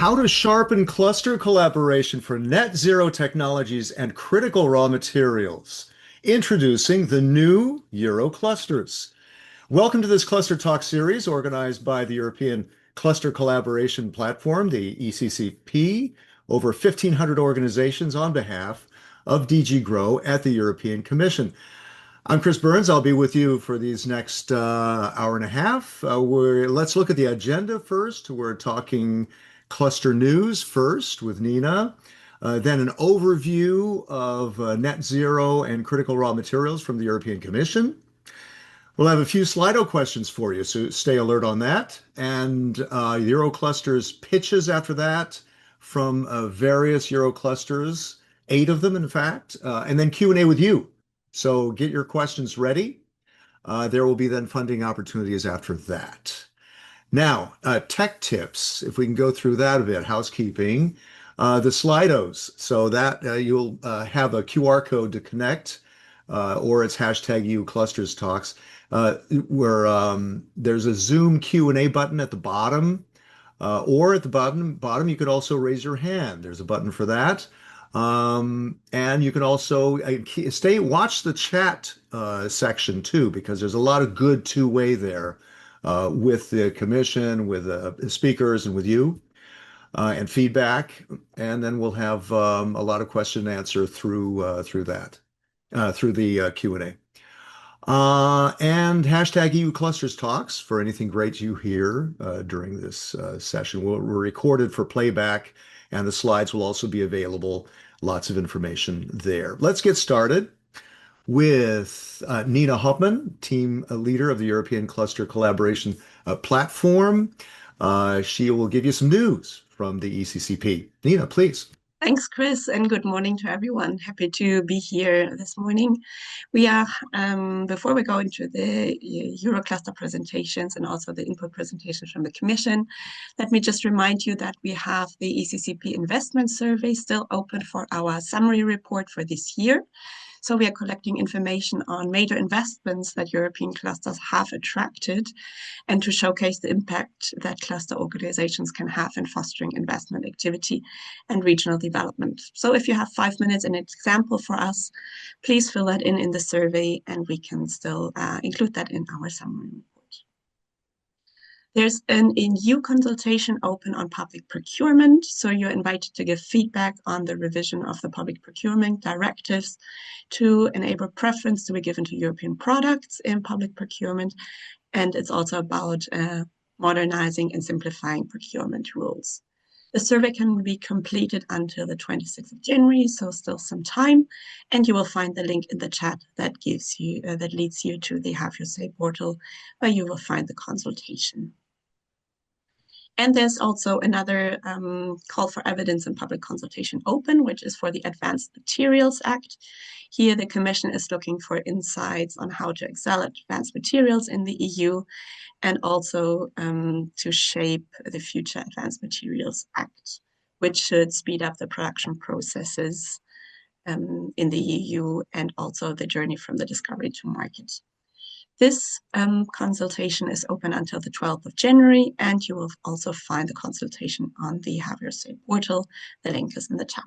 How to sharpen cluster collaboration for net zero technologies and critical raw materials. Introducing the new Euroclusters. Welcome to this Cluster Talk series organized by the European Cluster Collaboration Platform, the ECCP, over 1,500 organizations on behalf of DG Grow at the European Commission. I'm Chris Burns. I'll be with you for these next hour and a half. Let's look at the agenda first. We're talking cluster news first with Nina, then an overview of net zero and critical raw materials from the European Commission. We'll have a few Slido questions for you, so stay alert on that. And Euroclusters pitches after that from various Euroclusters, 8 of them, in fact, and then Q&A with you. So get your questions ready. There will be then funding opportunities after that. Now, tech tips, if we can go through that a bit, housekeeping, the Slidos, so that you'll have a QR code to connect, or it's hashtag Euroclusters Talks, where there's a Zoom Q&A button at the bottom, or at the bottom, you could also raise your hand. There's a button for that. And you can also watch the chat section too, because there's a lot of good two-way there with the commission, with the speakers, and with you, and feedback. And then we'll have a lot of question and answer through the Q&A. And hashtag Euroclusters Talks for anything great you hear during this session. We're recorded for playback, and the slides will also be available. Lots of information there. Let's get started with Nina Hoffman, team leader of the European Cluster Collaboration Platform. She will give you some news from the ECCP. Nina, please. Thanks, Chris, and good morning to everyone. Happy to be here this morning. We are, before we go into the Eurocluster presentations and also the input presentations from the Commission, let me just remind you that we have the ECCP investment survey still open for our summary report for this year. So we are collecting information on major investments that European clusters have attracted and to showcase the impact that cluster organizations can have in fostering investment activity and regional development. So if you have 5 minutes, an example for us, please fill that in the survey and we can still include that in our summary report. There's an EU consultation open on public procurement, so you're invited to give feedback on the revision of the public procurement directives to enable preference to be given to European products in public procurement, and it's also about modernizing and simplifying procurement rules. The survey can be completed until the 26th of January, so still some time, and you will find the link in the chat that gives you that leads you to the Have Your Say portal, where you will find the consultation. And there's also another call for evidence and public consultation open, which is for the Advanced Materials Act. Here, the Commission is looking for insights on how to excel at advanced materials in the EU and also to shape the future Advanced Materials Act, which should speed up the production processes in the EU and also the journey from the discovery to market. This consultation is open until the 12th of January, and you will also find the consultation on the Have Your Say portal. The link is in the chat.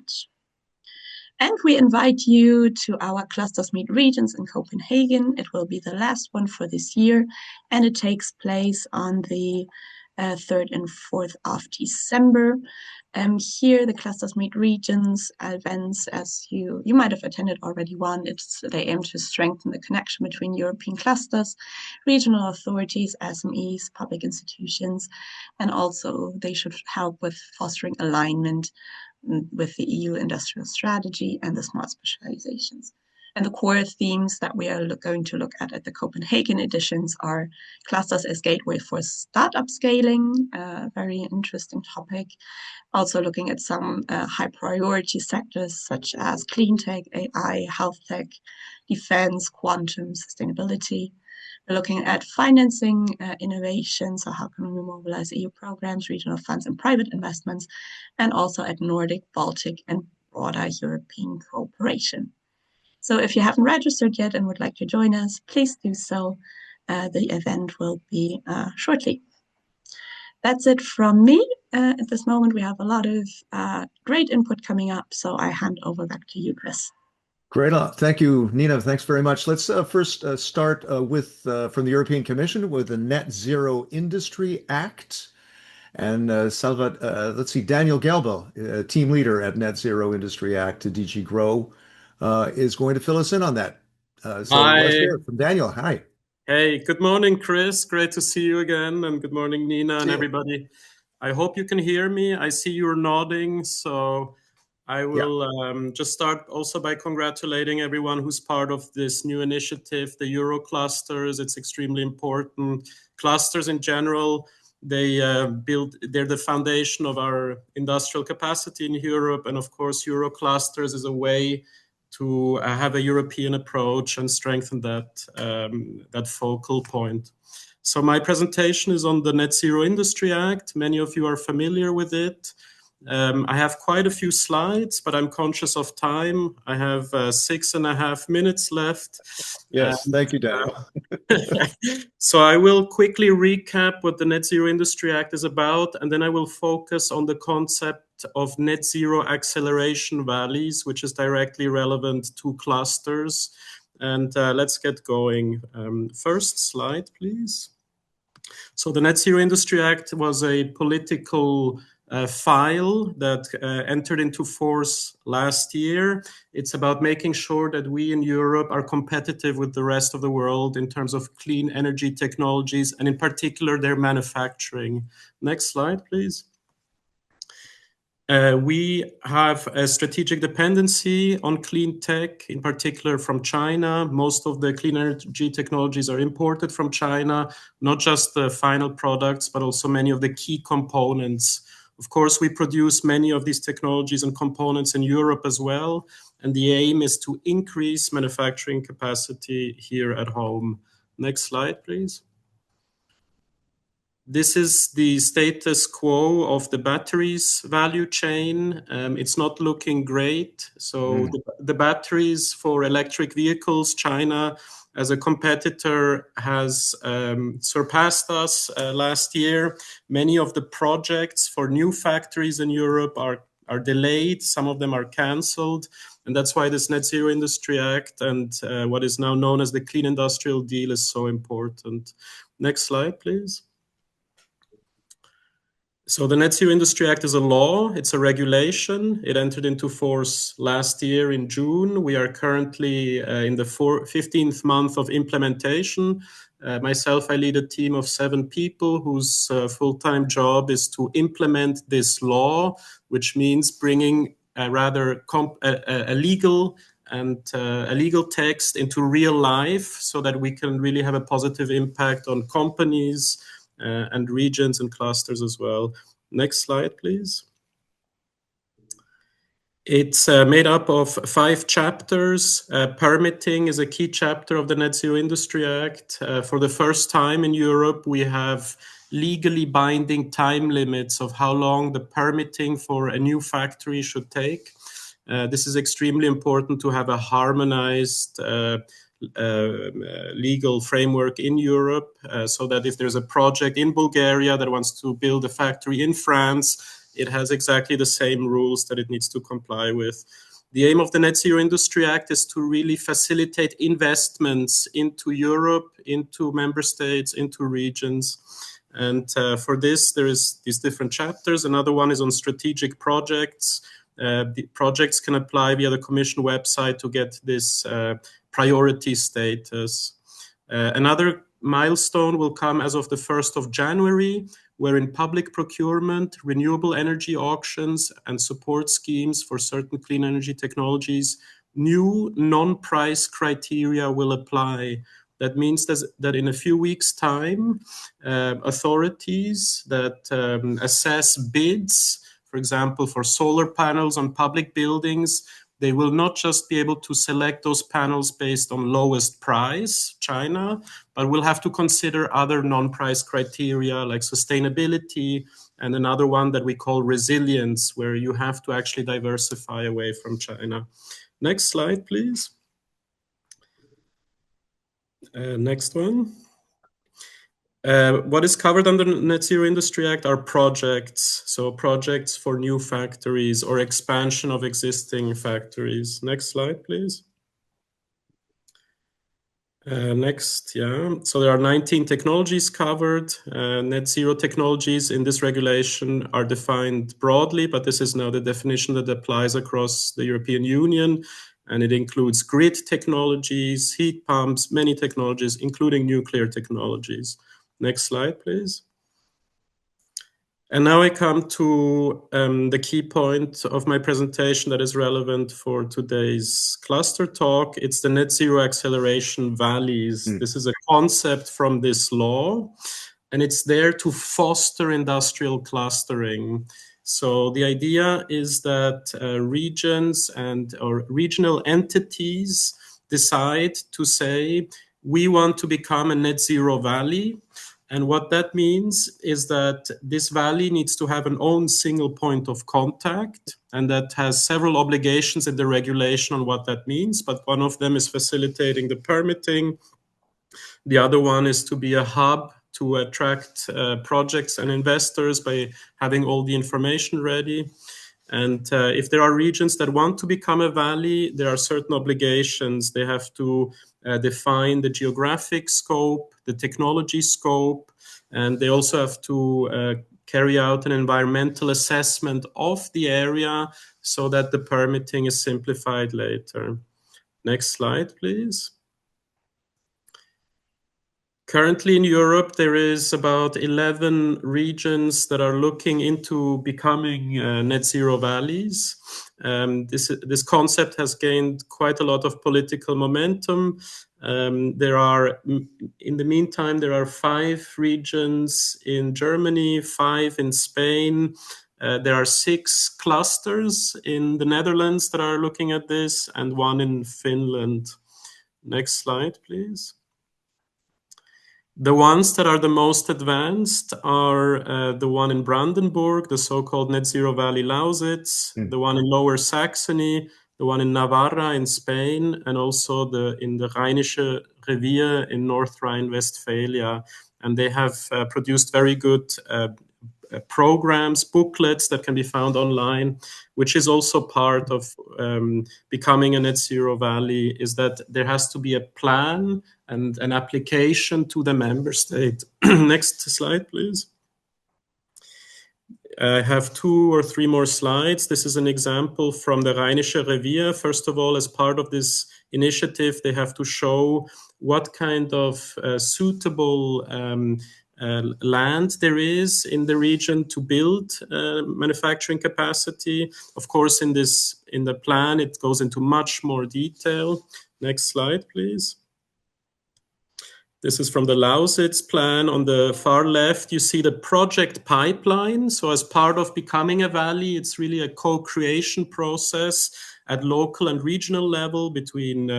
And we invite you to our Clusters Meet Regions in Copenhagen. It will be the last one for this year, and it takes place on the 3rd and 4th of December. Here, the Clusters Meet Regions events, as you might have attended already one, they aim to strengthen the connection between European clusters, regional authorities, SMEs, public institutions, and also they should help with fostering alignment with the EU industrial strategy and the smart specializations. And the core themes that we are going to look at the Copenhagen editions are clusters as gateway for startup scaling, a very interesting topic. Also looking at some high priority sectors such as clean tech, AI, health tech, defense, quantum, sustainability. We're looking at financing innovation, so how can we mobilize EU programs, regional funds, and private investments, and also at Nordic, Baltic, and broader European cooperation. So if you haven't registered yet and would like to join us, please do so. The event will be shortly. That's it from me. At this moment, we have a lot of great input coming up, so I hand over back to you, Chris. Great. Thank you, Nina. Thanks very much. Let's first start with from the European Commission with the Net Zero Industry Act. And let's see, Daniel Gelbo, team leader at Net Zero Industry Act, DG Grow, is going to fill us in on that. So let's Hi. hear it from Daniel. Hi. Hey, good morning, Chris. Great to see you again. And good morning, Nina and See you. everybody. I hope you can hear me. I see you're nodding. So I Yeah. will just start also by congratulating everyone who's part of this new initiative, the Euroclusters. It's extremely important. Clusters in general, they're the foundation of our industrial capacity in Europe. And of course, Euroclusters is a way to have a European approach and strengthen that focal point. So my presentation is on the Net Zero Industry Act. Many of you are familiar with it. I have quite a few slides, but I'm conscious of time. I have 6.5 minutes left. Yes, thank you, Daniel. So I will quickly recap what the Net Zero Industry Act is about, and then I will focus on the concept of net zero acceleration valleys, which is directly relevant to clusters. And let's get going. First slide, please. So the Net Zero Industry Act was a political file that entered into force last year. It's about making sure that we in Europe are competitive with the rest of the world in terms of clean energy technologies, and in particular, their manufacturing. Next slide, please. We have a strategic dependency on clean tech, in particular from China. Most of the clean energy technologies are imported from China, not just the final products, but also many of the key components. Of course, we produce many of these technologies and components in Europe as well, and the aim is to increase manufacturing capacity here at home. Next slide, please. This is the status quo of the batteries value chain. It's not looking great. So the batteries for electric vehicles, China as a competitor has surpassed us last year. Many of the projects for new factories in Europe are delayed. Some of them are canceled. And that's why this Net Zero Industry Act and what is now known as the Clean Industrial Deal is so important. Next slide, please. So the Net Zero Industry Act is a law, it's a regulation. It entered into force last year in June. We are currently in the 15th month of implementation. Myself, I lead a team of 7 people whose full-time job is to implement this law, which means bringing a legal text into real life so that we can really have a positive impact on companies, and regions and clusters as well. Next slide, please. It's made up of 5 chapters. Permitting is a key chapter of the Net Zero Industry Act. For the first time in Europe, we have legally binding time limits of how long the permitting for a new factory should take. This is extremely important to have a harmonized legal framework in Europe, so that if there's a project in Bulgaria that wants to build a factory in France, it has exactly the same rules that it needs to comply with. The aim of the Net Zero Industry Act is to really facilitate investments into Europe, into member states, into regions. And for this, there is these different chapters. Another one is on strategic projects. The projects can apply via the Commission website to get this priority status. Another milestone will come as of the 1st of January, where in public procurement, renewable energy auctions and support schemes for certain clean energy technologies, new non-price criteria will apply. That means that in a few weeks' time, authorities that assess bids, for example, for solar panels on public buildings, they will not just be able to select those panels based on lowest price, China, but will have to consider other non-price criteria like sustainability and another one that we call resilience, where you have to actually diversify away from China. Next slide, please. Next one. What is covered under the Net Zero Industry Act are projects. So projects for new factories or expansion of existing factories. Next slide, please. Next, yeah. So there are 19 technologies covered. Net zero technologies in this regulation are defined broadly, but this is now the definition that applies across the European Union. And it includes grid technologies, heat pumps, many technologies, including nuclear technologies. Next slide, please. And now I come to the key point of my presentation that is relevant for today's cluster talk. It's the net zero acceleration valleys. This is a concept from this law, and it's there to foster industrial clustering. So the idea is that regions or regional entities decide to say, we want to become a net zero valley. And what that means is that this valley needs to have an own single point of contact, and that has several obligations in the regulation on what that means. But one of them is facilitating the permitting. The other one is to be a hub to attract projects and investors by having all the information ready. And if there are regions that want to become a valley, there are certain obligations. They have to define the geographic scope, the technology scope, and they also have to carry out an environmental assessment of the area so that the permitting is simplified later. Next slide, please. Currently in Europe, there is about 11 regions that are looking into becoming net zero valleys. This concept has gained quite a lot of political momentum. In the meantime, there are 5 regions in Germany, 5 in Spain. There are 6 clusters in the Netherlands that are looking at this, and 1 in Finland. Next slide, please. The ones that are the most advanced are the one in Brandenburg, the so-called Net Zero Valley Lausitz, the one in Lower Saxony, the one in Navarra in Spain, and also in the Rheinische Revier in North Rhine-Westphalia. And they have produced very good programs, booklets that can be found online, which is also part of becoming a net zero valley, is that there has to be a plan and an application to the member state. Next slide, please. I have 2 or 3 more slides. This is an example from the Rheinische Revier. First of all, as part of this initiative, they have to show what kind of suitable land there is in the region to build manufacturing capacity. Of course, in the plan, it goes into much more detail. Next slide, please. This is from the Lausitz plan. On the far left, you see the project pipeline. So as part of becoming a valley, it's really a co-creation process at local and regional level between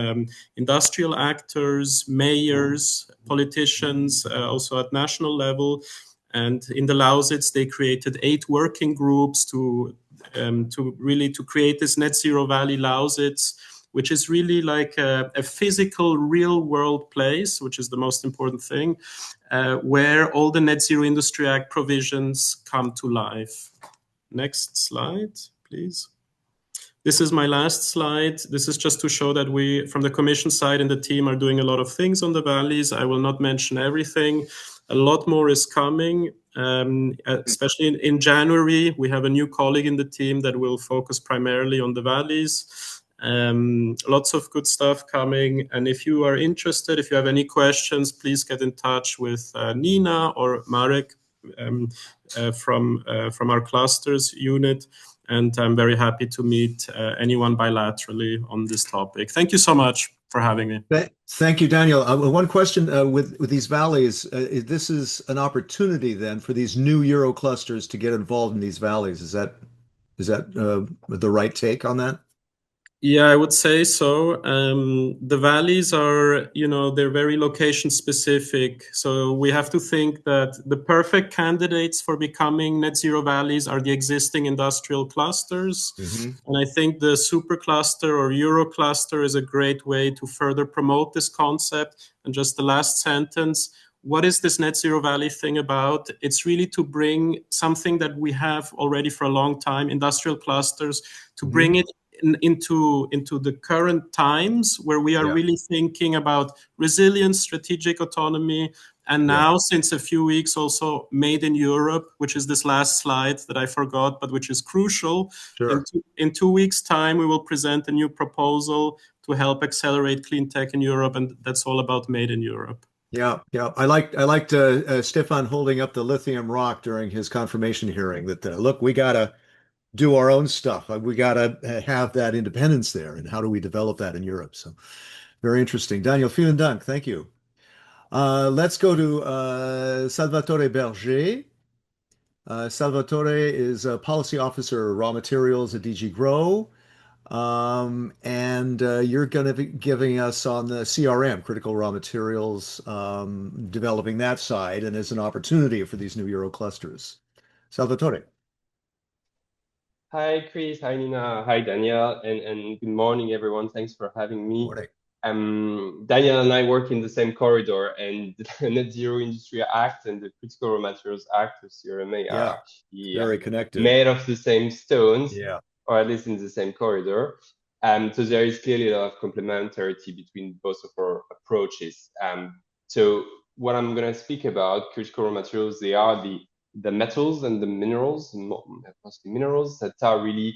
industrial actors, mayors, politicians, also at national level. And in the Lausitz, they created 8 working groups to create this net zero valley Lausitz, which is really like a physical, real-world place, which is the most important thing, where all the Net Zero Industry Act provisions come to life. Next slide, please. This is my last slide. This is just to show that we, from the Commission side and the team, are doing a lot of things on the valleys. I will not mention everything. A lot more is coming, especially in January. We have a new colleague in the team that will focus primarily on the valleys. Lots of good stuff coming. And if you are interested, if you have any questions, please get in touch with Nina or Marek from our clusters unit. And I'm very happy to meet anyone bilaterally on this topic. Thank you so much for having me. Thank you, Daniel. One question with these valleys, this is an opportunity then for these new Euroclusters to get involved in these valleys. Is that the right take on that? Yeah, I would say so. The valleys are, they're very location specific. So we have to think that the perfect candidates for becoming net zero valleys are the existing industrial clusters. Mm-hmm. And I think the supercluster or Eurocluster is a great way to further promote this concept. And just the last sentence, what is this Net Zero Valley thing about? It's really to bring something that we have already for a long time, industrial clusters, to bring it into the current times where we are really thinking about resilience, strategic autonomy, and now since a few weeks also made in Europe, which is this last slide that I forgot, but which is crucial. Sure. In 2 weeks' time, we will present a new proposal to help accelerate clean tech in Europe, and that's all about made in Europe. Yeah, yeah. I liked Stefan holding up the lithium rock during his confirmation hearing that look, we gotta do our own stuff. We gotta have that independence there, and how do we develop that in Europe? So very interesting. Daniel, vielen Dank. Thank you. Let's go to Salvatore Berger. Salvatore is a policy officer, raw materials at DG Grow. And you're going to be giving us on the CRM, critical raw materials, developing that side, and as an opportunity for these new Euroclusters. Salvatore. Hi, Chris. Hi, Nina. Hi, Daniel. And good morning, everyone. Thanks for having me. Morning. Daniel and I work in the same corridor, and the Net Zero Industry Act and the Critical Raw Materials Act, or CRMA, are actually very connected, made of the same stones, yeah, or at least in the same corridor. So there is clearly a lot of complementarity between both of our approaches. So what I'm going to speak about, critical raw materials, they are the metals and the minerals, mostly minerals, that are really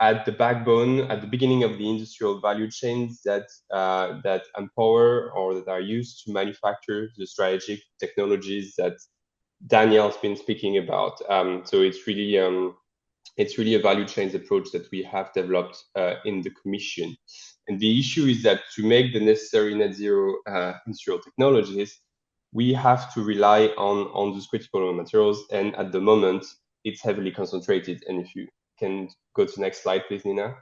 at the backbone, at the beginning of the industrial value chains that empower or that are used to manufacture the strategic technologies that Daniel's been speaking about. So it's really a value chains approach that we have developed in the Commission. And the issue is that to make the necessary net zero industrial technologies, we have to rely on those critical raw materials. And at the moment, it's heavily concentrated. And if you can go to the next slide, please, Nina.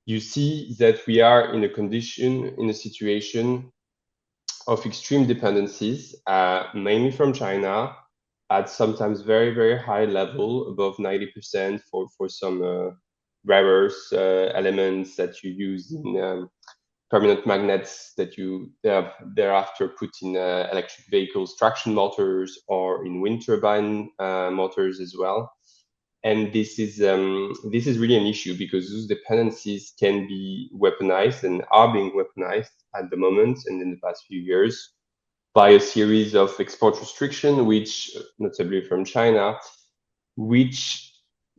You see that we are in a situation of extreme dependencies, mainly from China, at sometimes very, very high level, above 90% for some rare earth elements that you use in permanent magnets that you thereafter put in electric vehicles, traction motors, or in wind turbine motors as well. And this is really an issue because those dependencies can be weaponized and are being weaponized at the moment and in the past few years by a series of export restrictions, which, notably from China, which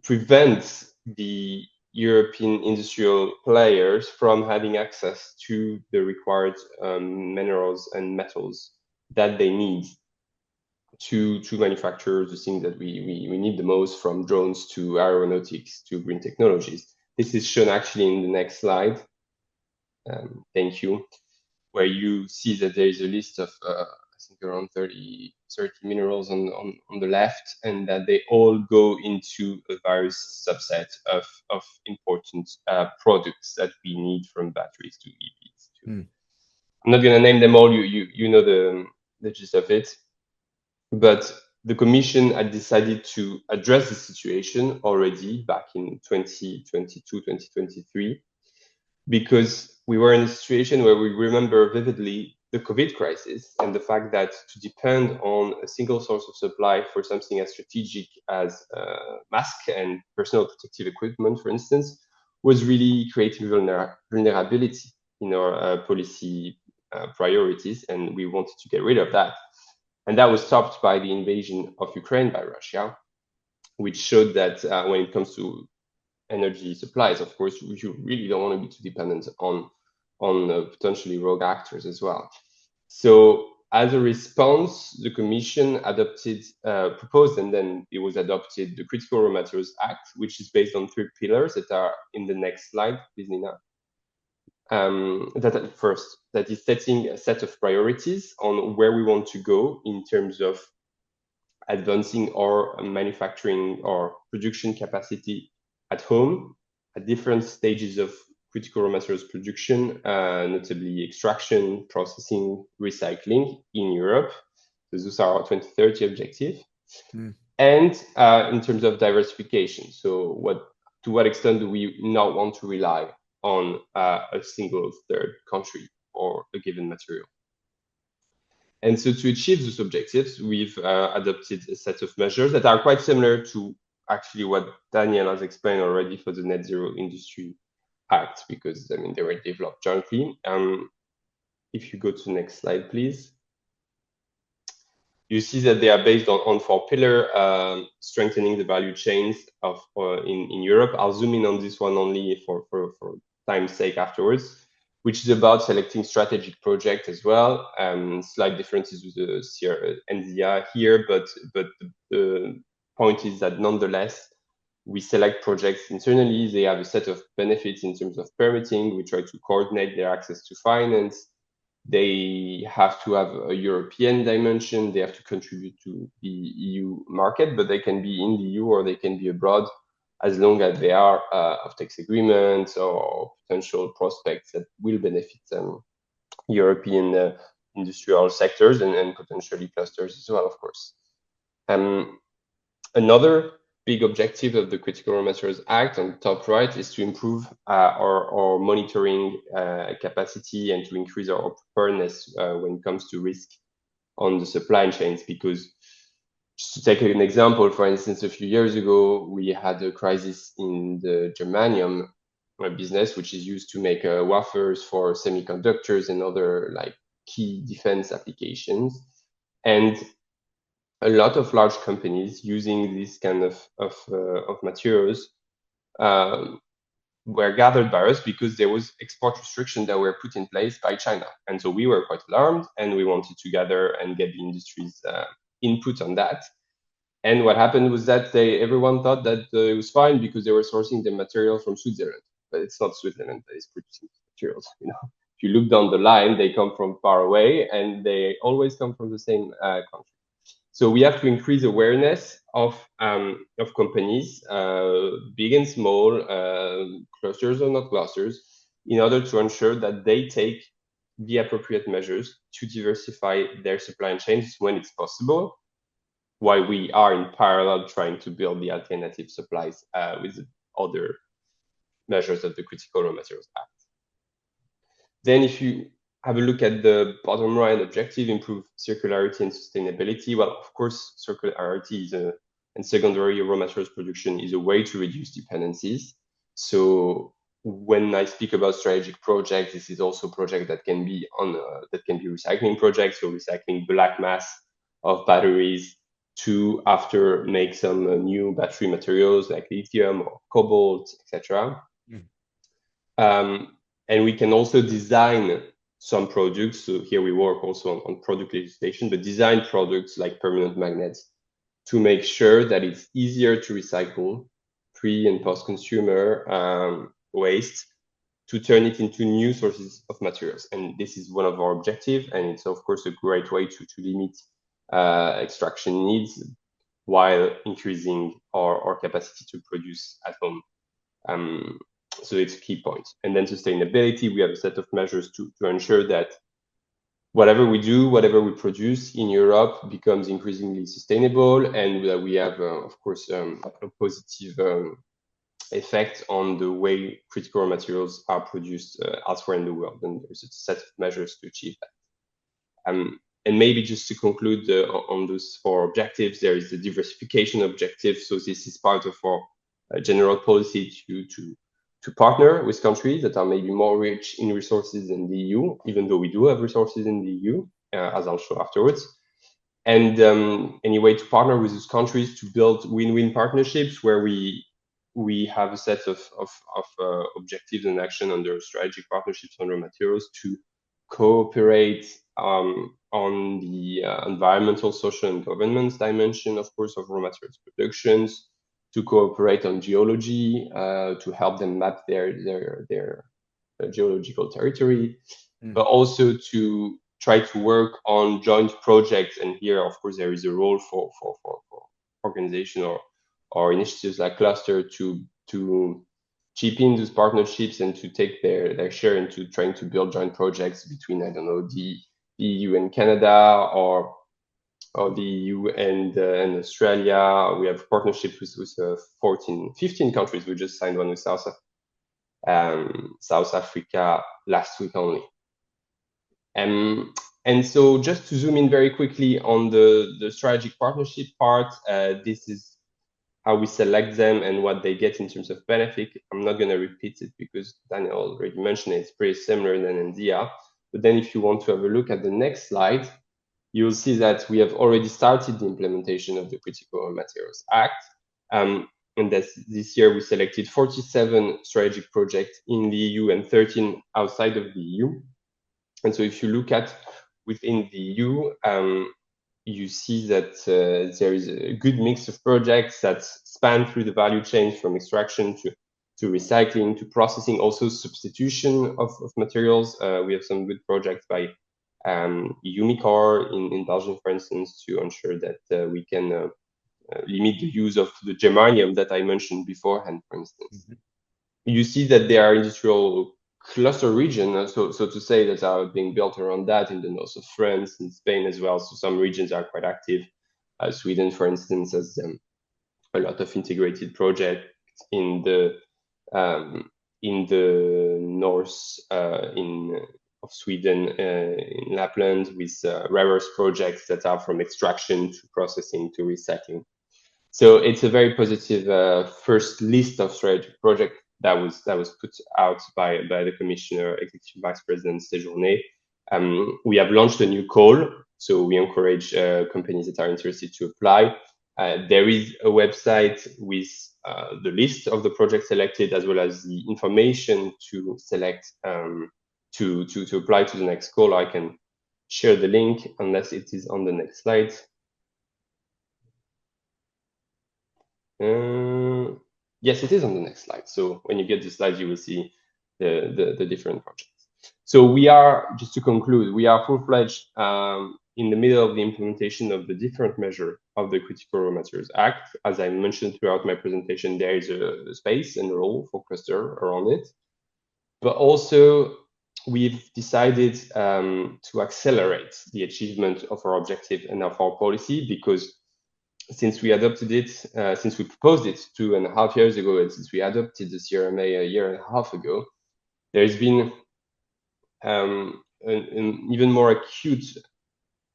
prevents the European industrial players from having access to the required minerals and metals that they need to manufacture the things that we need the most, from drones to aeronautics to green technologies. This is shown actually in the next slide. Thank you. Where you see that there is a list of, I think, around 30 minerals on the left, and that they all go into a various subset of important products that we need, from batteries to EVs. I'm not going to name them all. You know the gist of it. But the Commission had decided to address the situation already back in 2022, 2023, because we were in a situation where we remember vividly the COVID crisis and the fact that to depend on a single source of supply for something as strategic as mask and personal protective equipment, for instance, was really creating vulnerability in our policy priorities, and we wanted to get rid of that. And that was stopped by the invasion of Ukraine by Russia, which showed that when it comes to energy supplies, of course, you really don't want to be too dependent on potentially rogue actors as well. So as a response, the Commission proposed, and then it was adopted, the Critical Raw Materials Act, which is based on 3 pillars that are in the next slide, please, Nina. That is setting a set of priorities on where we want to go in terms of advancing our manufacturing or production capacity at home at different stages of critical raw materials production, notably extraction, processing, recycling in Europe. So those are our 2030 objective. And in terms of diversification, so to what extent do we not want to rely on a single third country or a given material? And so to achieve those objectives, we've adopted a set of measures that are quite similar to actually what Daniel has explained already for the Net Zero Industry Act, because I mean they were developed jointly. If you go to the next slide, please. You see that they are based on 4 pillars, strengthening the value chains of in Europe. I'll zoom in on this one only for time's sake afterwards, which is about selecting strategic projects as well. Slight differences with the NZIA here, but the point is that nonetheless, we select projects internally. They have a set of benefits in terms of permitting. We try to coordinate their access to finance. They have to have a European dimension. They have to contribute to the EU market, but they can be in the EU or they can be abroad, as long as they are offtake agreements or potential prospects that will benefit European industrial sectors and potentially clusters as well, of course. Another big objective of the Critical Raw Materials Act on the top right is to improve our monitoring capacity and to increase our preparedness when it comes to risk on the supply chains. Because just to take an example, for instance, a few years ago, we had a crisis in the germanium business, which is used to make wafers for semiconductors and other like key defense applications. And a lot of large companies using this kind of materials were gathered by us because there was export restrictions that were put in place by China. And so we were quite alarmed and we wanted to gather and get the industry's input on that. And what happened was that everyone thought that it was fine because they were sourcing the material from Switzerland, but it's not Switzerland that is producing materials. You know, if you look down the line, they come from far away and they always come from the same country. So we have to increase awareness of companies, big and small, clusters or not clusters, in order to ensure that they take the appropriate measures to diversify their supply chains when it's possible, while we are in parallel trying to build the alternative supplies with other measures of the Critical Raw Materials Act. Then if you have a look at the bottom right objective, improve circularity and sustainability. Well, of course, circularity is and secondary raw materials production is a way to reduce dependencies. So when I speak about strategic projects, this is also a project that can be recycling projects, so recycling black mass of batteries to after make some new battery materials like lithium or cobalt, etc. And we can also design some products. So here we work also on product legislation, but design products like permanent magnets to make sure that it's easier to recycle pre and post-consumer waste to turn it into new sources of materials. And this is one of our objectives. And it's of course a great way to limit extraction needs while increasing our capacity to produce at home. So it's a key point. And then sustainability, we have a set of measures to ensure that whatever we do, whatever we produce in Europe becomes increasingly sustainable, and that we have, of course, a positive effect on the way critical raw materials are produced elsewhere in the world. And there's a set of measures to achieve that. And maybe just to conclude on those 4 objectives, there is the diversification objective. So this is part of our general policy to partner with countries that are maybe more rich in resources than the EU, even though we do have resources in the EU, as I'll show afterwards. And anyway, to partner with those countries to build win-win partnerships where we have a set of objectives and action under strategic partnerships on raw materials to cooperate on the environmental, social, and governance dimension, of course, of raw materials productions, to cooperate on geology, to help them map their geological territory, but also to try to work on joint projects. And here, of course, there is a role for organization or initiatives like Cluster to chip in those partnerships and to take their share into trying to build joint projects between, I don't know, the EU and Canada, or the EU and Australia. We have partnerships with 15 countries. We just signed one with South Africa last week only. And so just to zoom in very quickly on the strategic partnership part, this is how we select them and what they get in terms of benefit. I'm not going to repeat it because Daniel already mentioned it. It's pretty similar than India. But then if you want to have a look at the next slide, you'll see that we have already started the implementation of the Critical Materials Act. And this year we selected 47 strategic projects in the EU and 13 outside of the EU. And so if you look at within the EU, you see that there is a good mix of projects that span through the value chain from extraction to recycling to processing, also substitution of materials. We have some good projects by Umicore in Belgium, for instance, to ensure that we can limit the use of the germanium that I mentioned beforehand, for instance. Mm-hmm. You see that there are industrial cluster region, so to say, that are being built around that in the north of France and Spain as well. So some regions are quite active. Sweden, for instance, has a lot of integrated projects in the north of Sweden, in Lapland, with rare earth projects that are from extraction to processing to recycling. So it's a very positive first list of strategic projects that was put out by the Commissioner, Executive Vice President Séjourné. We have launched a new call, so we encourage companies that are interested to apply. There is a website with the list of the projects selected, as well as the information to select to apply to the next call. I can share the link unless it is on the next slide. Yes, it is on the next slide. So when you get the slides, you will see the different projects. So we are, just to conclude, we are full-fledged in the middle of the implementation of the different measure of the Critical Raw Materials Act. As I mentioned throughout my presentation, there is a space and a role for cluster around it. But also, we've decided to accelerate the achievement of our objective and of our policy, because since we adopted it, since we proposed it 2.5 years ago, and since we adopted the CRMA a year and a half ago, there's been an even more acute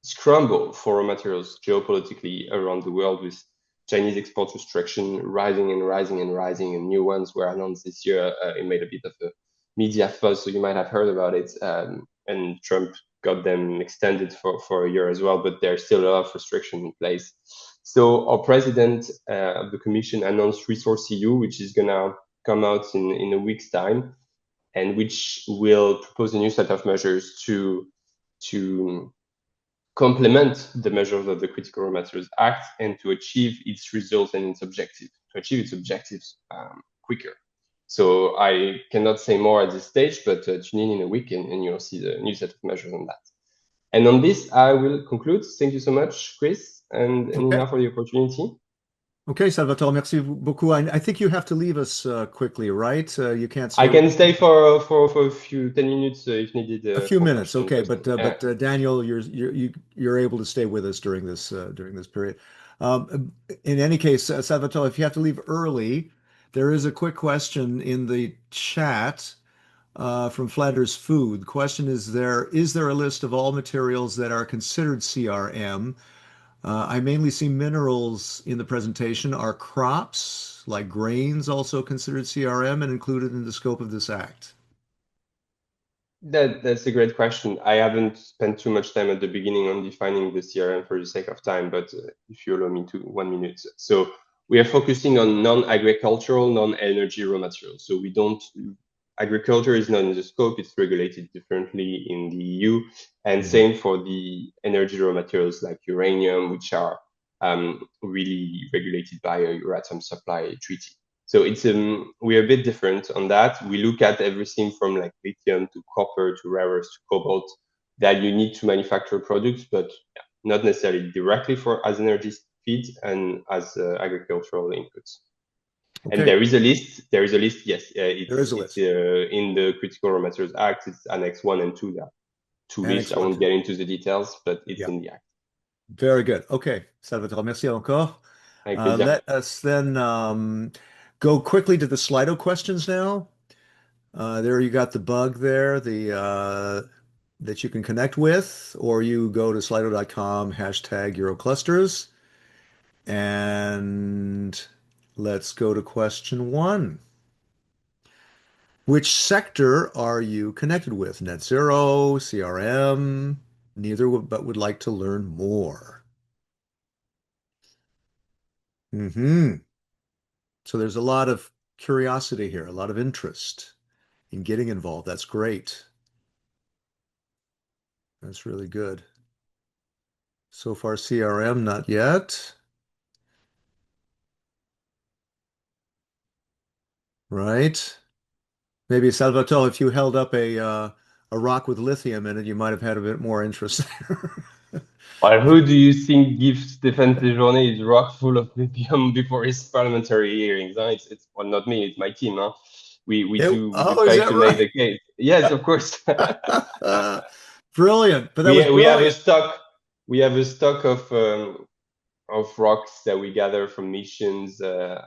scramble for raw materials geopolitically around the world, with Chinese export restriction rising and rising and rising, and new ones were announced this year. It made a bit of a media fuzz, so you might have heard about it. And Trump got them extended for a year as well, but there's still a lot of restriction in place. So our president of the commission announced Resource EU, which is gonna come out in a week's time, and which will propose a new set of measures to complement the measures of the Critical Raw Materials Act and to achieve its results and its objectives, quicker. So I cannot say more at this stage, but tune in a week and you'll see the new set of measures on that. And on this, I will conclude. Thank you so much, Chris, and Nina, for the opportunity. Okay, Salvatore, merci beaucoup. I think you have to leave us quickly, right? You can't stay. I can stay for a few 10 minutes if needed. A few minutes, okay. But Daniel, you're able to stay with us during this period. In any case, Salvatore, if you have to leave early, there is a quick question in the chat from Flanders Food. The question is there a list of all materials that are considered CRM? I mainly see minerals in the presentation. Are crops like grains also considered CRM and included in the scope of this act? That's a great question. I haven't spent too much time at the beginning on defining the CRM for the sake of time, but if you allow me 1 minute. So we are focusing on non-agricultural, non-energy raw materials. So we don't, agriculture is not in the scope, it's regulated differently in the EU. And same for the energy raw materials like uranium, which are really regulated by a Euratom supply treaty. So it's we're a bit different on that. We look at everything from like lithium to copper to rare earths to cobalt that you need to manufacture products, but not necessarily directly as energy feed and as agricultural inputs. Okay. And there is a list. Yes, there is a list in the Critical Raw Materials Act. It's Annex 1 and 2. There are two lists. I won't get into the details, but it's in the Act. Very good. Okay, Salvatore, merci encore. Let us then go quickly to the Slido questions now. There you got the bug there. that you can connect with, or you go to slido.com, hashtag Euroclusters, and let's go to question one. Which sector are you connected with? Net zero, CRM, neither, but would like to learn more. So there's a lot of curiosity here, a lot of interest in getting involved. That's great. That's really good. So far, CRM, not yet. Right. Maybe Salvatore, if you held up a rock with lithium in it, you might have had a bit more interest there. Well, who do you think gives Stéphane Séjourné his rock full of lithium before his parliamentary hearings? Huh? It's well, not me, it's my team. Huh? We do Oh, is try that to make right? the case. Yes, of course. Brilliant. But that was We have a brilliant. stock of rocks that we gather from missions There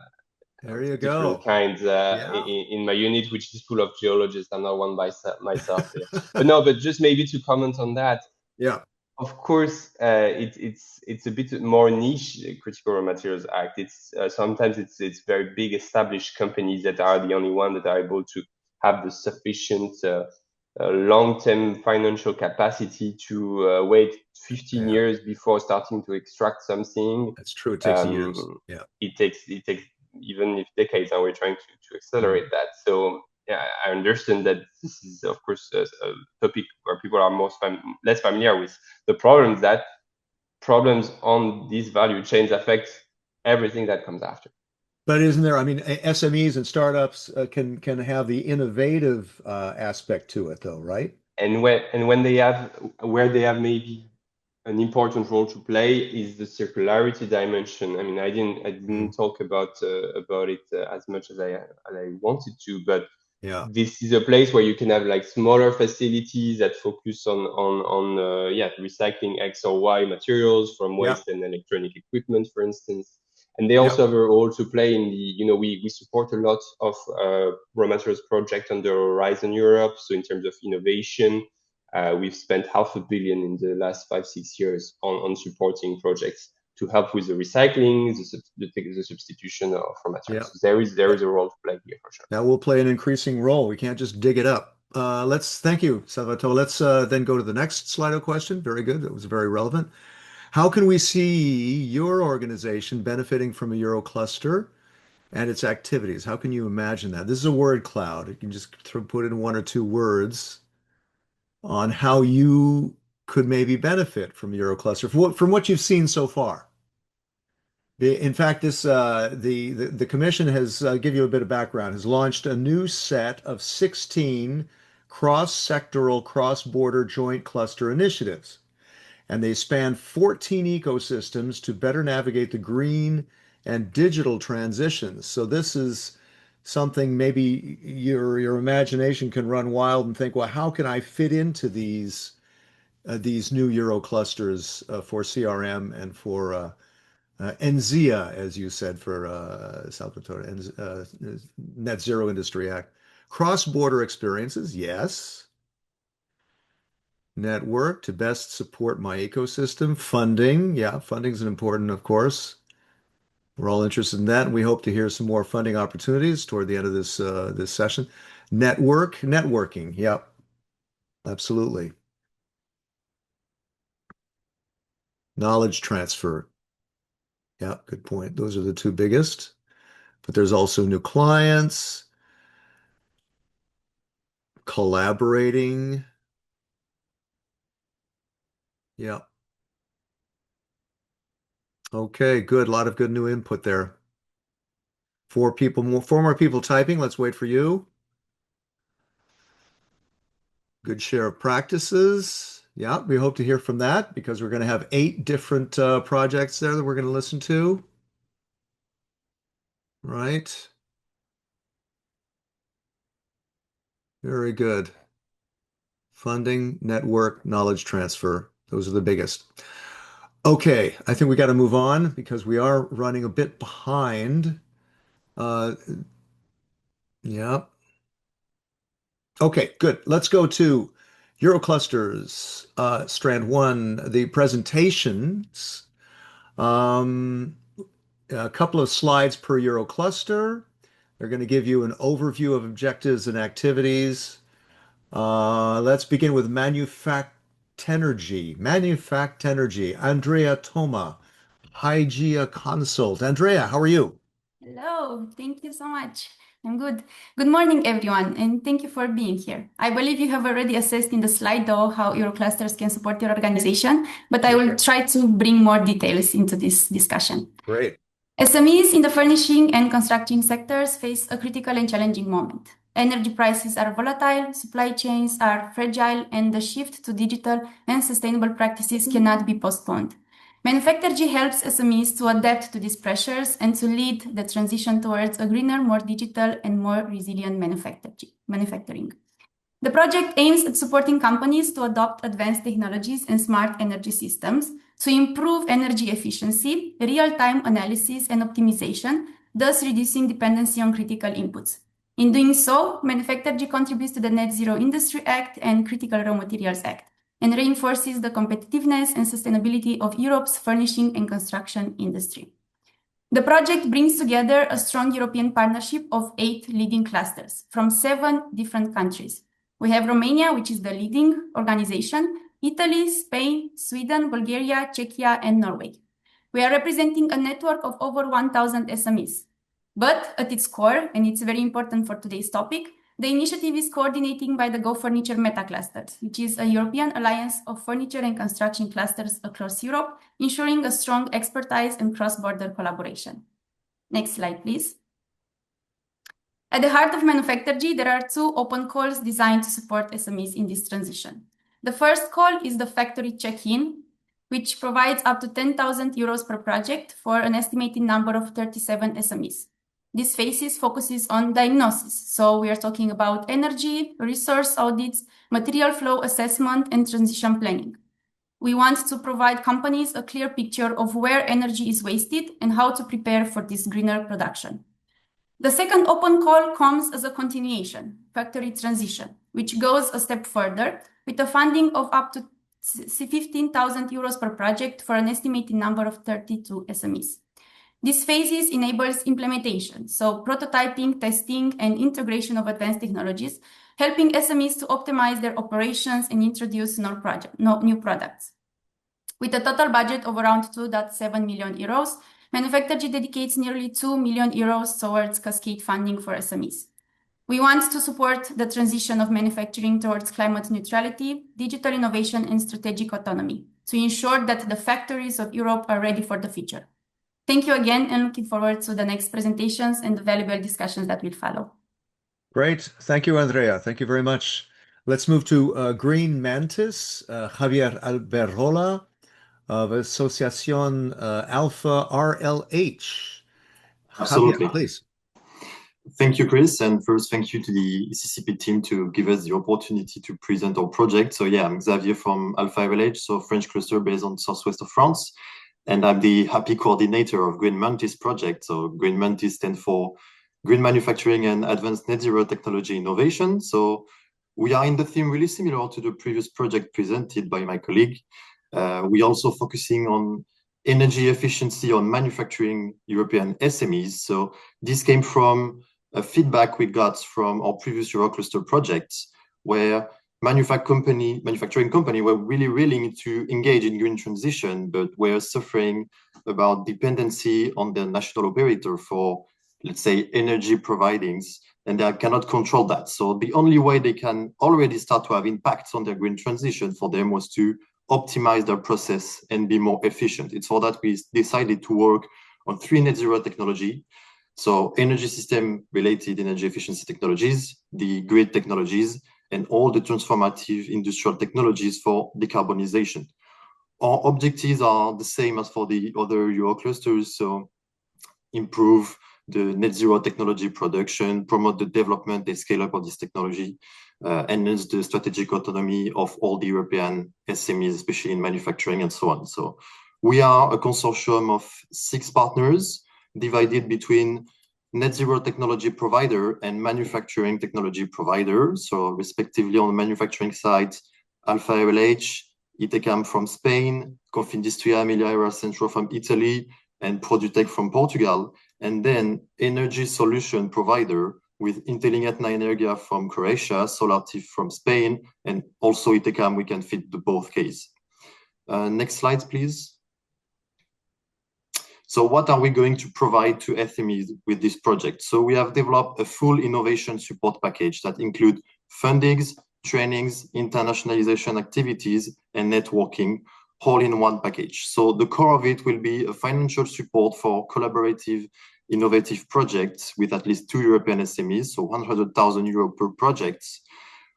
of you different go. kinds Yeah. in my unit, which is full of geologists. I'm not one by myself there, but no. But just maybe to comment on that. Yeah. Of course, it's a bit more niche, the Critical Raw Materials Act. It's sometimes it's very big established companies that are the only one that are able to have the sufficient long-term financial capacity to wait 15 Yeah. years before starting to extract something. That's true. It takes years. Um, Yeah. it takes even if decades, and we're trying to Mm. accelerate that. So yeah, I understand that this is of course a topic where people are less familiar with. The problem is that problems on these value chains affect everything that comes after. But isn't there, I mean, SMEs and startups can have the innovative aspect to it though, right? And when they have where they have maybe an important role to play is the circularity dimension. I mean, I didn't Mm. talk about it as much as I wanted to, but Yeah. this is a place where you can have like smaller facilities that focus on yeah, recycling X or Y materials from Yeah. waste and electronic equipment, for instance. And they Yeah. also have a role to play in the, we support a lot of raw materials project under Horizon Europe. So in terms of innovation, we've spent 500 million in the last 5, 6 years on supporting projects to help with the recycling, the substitution of raw Yeah. materials. So there is a role to play here for sure. That will play an increasing role. We can't just dig it up. Let's thank you, Salvatore. Let's then go to the next Slido question. Very good. That was very relevant. How can we see your organization benefiting from a Eurocluster and its activities? How can you imagine that? This is a word cloud. You can just put in one or two words on how you could maybe benefit from Eurocluster from what you've seen so far. In fact, the commission has give you a bit of background, has launched a new set of 16 cross-sectoral, cross-border joint cluster initiatives, and they span 14 ecosystems to better navigate the green and digital transitions. So this is something maybe your imagination can run wild and think, well, how can I fit into these new Euro clusters for CRM and for NZIA, as you said, for Salvatore, and Net Zero Industry Act. Cross-border experiences, yes. Network to best support my ecosystem. Funding, yeah, funding is important, of course. We're all interested in that, and we hope to hear some more funding opportunities toward the end of this session. Networking, yep, absolutely. Knowledge transfer, yeah, good point. Those are the two biggest. But there's also new clients, collaborating, yeah. Okay, good. A lot of good new input there. Four more people typing. Let's wait for you. Good share of practices. Yeah, we hope to hear from that because we're going to have 8 different projects there that we're going to listen to. Right. Very good. Funding, network, knowledge transfer. Those are the biggest. Okay, I think we got to move on because we are running a bit behind. Uh, yeah. Okay, good. Let's go to Euroclusters, Strand 1, the presentations. Um, a couple of slides per Eurocluster. They're going to give you an overview of objectives and activities. Let's begin with Manufactenergy. Manufactenergy. Andrea Toma, Hygia Consult. Andrea, how are you? Hello, thank you so much. I'm good. Good morning, everyone, and thank you for being here. I believe you have already assessed in the slide, though, how Euroclusters can support your organization, but I will try to bring more details into this discussion. Great. SMEs in the furnishing and construction sectors face a critical and challenging moment. Energy prices are volatile, supply chains are fragile, and the shift to digital and sustainable practices cannot be postponed. Manufacturing helps SMEs to adapt to these pressures and to lead the transition towards a greener, more digital, and more resilient manufacturing. The project aims at supporting companies to adopt advanced technologies and smart energy systems to improve energy efficiency, real-time analysis, and optimization, thus reducing dependency on critical inputs. In doing so, manufacturing contributes to the Net Zero Industry Act and Critical Raw Materials Act, and reinforces the competitiveness and sustainability of Europe's furnishing and construction industry. The project brings together a strong European partnership of 8 leading clusters from 7 different countries. We have Romania, which is the leading organization, Italy, Spain, Sweden, Bulgaria, Czechia, and Norway. We are representing a network of over 1,000 SMEs. But at its core, and it's very important for today's topic, the initiative is coordinating by the Go Furniture Meta Clusters, which is a European alliance of furniture and construction clusters across Europe, ensuring a strong expertise and cross-border collaboration. Next slide, please. At the heart of Manufacturing, there are 2 open calls designed to support SMEs in this transition. The first call is the factory check-in, which provides up to 10,000 euros per project for an estimated number of 37 SMEs. This phase focuses on diagnosis, so we are talking about energy, resource audits, material flow assessment, and transition planning. We want to provide companies a clear picture of where energy is wasted and how to prepare for this greener production. The second open call comes as a continuation, factory transition, which goes a step further with a funding of up to 15,000 euros per project for an estimated number of 32 SMEs. This phase enables implementation, so prototyping, testing, and integration of advanced technologies, helping SMEs to optimize their operations and introduce new products. With a total budget of around 2.7 million euros, Manufacturing dedicates nearly 2 million euros towards cascade funding for SMEs. We want to support the transition of manufacturing towards climate neutrality, digital innovation, and strategic autonomy to ensure that the factories of Europe are ready for the future. Thank you again, and looking forward to the next presentations and the valuable discussions that will follow. Great. Thank you, Andrea. Thank you very much. Let's move to Green Mantis, Javier Alberjola of Asociación Alpha RLH. Absolutely. Javier, please. Thank you, Chris. And first, thank you to the CCP team to give us the opportunity to present our project. So yeah, I'm Xavier from Alpha RLH, so French cluster based on southwest of France. And I'm the happy coordinator of Green Mantis project. So Green Mantis stands for Green Manufacturing and Advanced Net Zero Technology Innovation. So we are in the theme really similar to the previous project presented by my colleague. We also focusing on energy efficiency on manufacturing European SMEs. So this came from a feedback we got from our previous Eurocluster projects, where manufacturing company were really willing to engage in green transition, but were suffering about dependency on the national operator for, let's say, energy providings, and they cannot control that. So the only way they can already start to have impacts on their green transition for them was to optimize their process and be more efficient. It's for that we decided to work on 3 net zero technology. So energy system related energy efficiency technologies, the grid technologies, and all the transformative industrial technologies for decarbonization. Our objectives are the same as for the other Euroclusters, so improve the net zero technology production, promote the development and scale up of this technology, enhance the strategic autonomy of all the European SMEs, especially in manufacturing and so on. So we are a consortium of 6 partners divided between net zero technology provider and manufacturing technology provider. So respectively on the manufacturing side, Alpha LH, ITECAM from Spain, Confindustria Emilia Centro from Italy, and Produtec from Portugal, and then energy solution provider with Inteligentna Energia from Croatia, Solartif from Spain, and also ITECAM, we can fit the both case. Next slide, please. So what are we going to provide to SMEs with this project? So we have developed a full innovation support package that includes fundings, trainings, internationalization activities, and networking, all in one package. So the core of it will be a financial support for collaborative, innovative projects with at least 2 European SMEs, so 100,000 euro per project.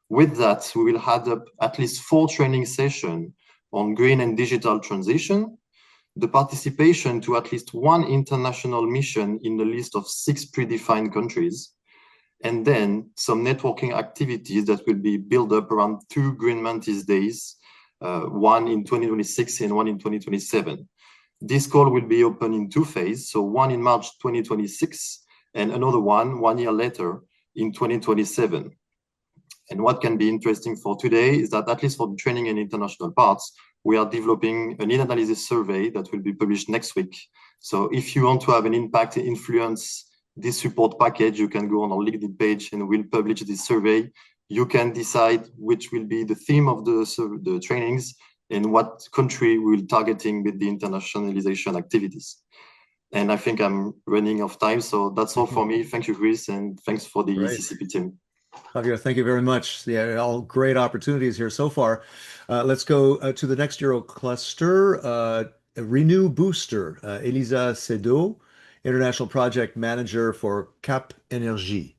With that, we will add up at least 4 training sessions on green and digital transition, the participation to at least 1 international mission in the list of 6 predefined countries, and then some networking activities that will be built up around 2 Green Mantis days, one in 2026 and one in 2027. This call will be open in 2 phases, so one in March 2026 and another one year later in 2027. And what can be interesting for today is that at least for the training and international parts, we are developing a need analysis survey that will be published next week. So if you want to have an impact and influence this support package, you can go on our LinkedIn page and we'll publish this survey. You can decide which will be the theme of the trainings and what country we're targeting with the internationalization activities. And I think I'm running out of time, so that's all for me. Thank you, Chris, and thanks for the ECCP team. Javier, thank you very much. Yeah, all great opportunities here so far. Let's go to the next Eurocluster, Renew Booster, Elisa Sedo, International Project Manager for Cap Énergie.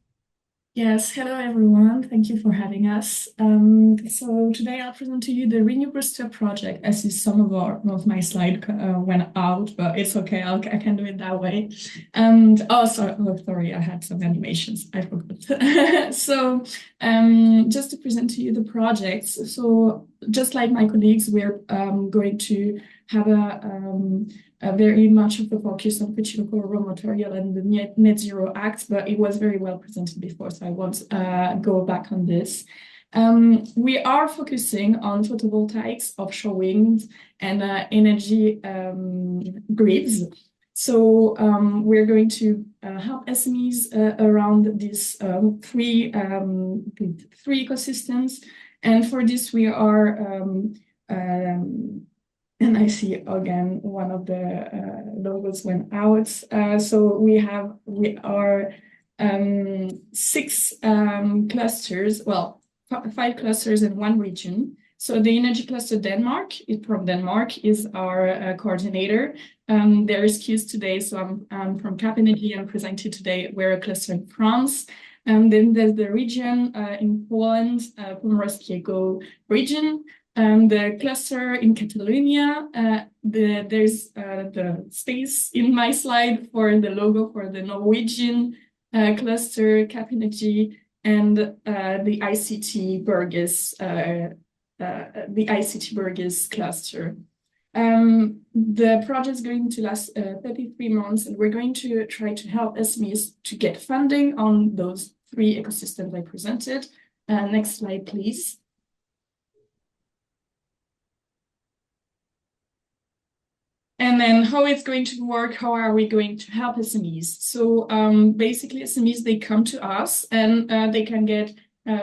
Yes, hello everyone. Thank you for having us. So today I'll present to you the Renew Booster project. I see some of my slide went out, but it's okay. I can do it that way. And sorry, I had some animations. I forgot. So just to present to you the projects. So just like my colleagues, we're going to have a very much of the focus on critical raw material and the Net Zero Act, but it was very well presented before, so I won't go back on this. We are focusing on photovoltaics, offshore wind, and energy grids. So we're going to help SMEs around these three ecosystems. And for this, we are and I see again one of the logos went out. So we are 6 clusters, well, 5 clusters in 1 region. So the energy cluster from Denmark is our coordinator. There is Q's today, so I'm from Cap Énergie and presented today. We're a cluster in France. And then there's the region in Poland, Pomorskiego region. The cluster in Catalonia, there's the space in my slide for the logo for the Norwegian cluster, Cap Énergie, and the ICT Burgess cluster. The project is going to last 33 months, and we're going to try to help SMEs to get funding on those 3 ecosystems I presented. Next slide, please. And then how it's going to work, how are we going to help SMEs? So basically SMEs, they come to us and they can get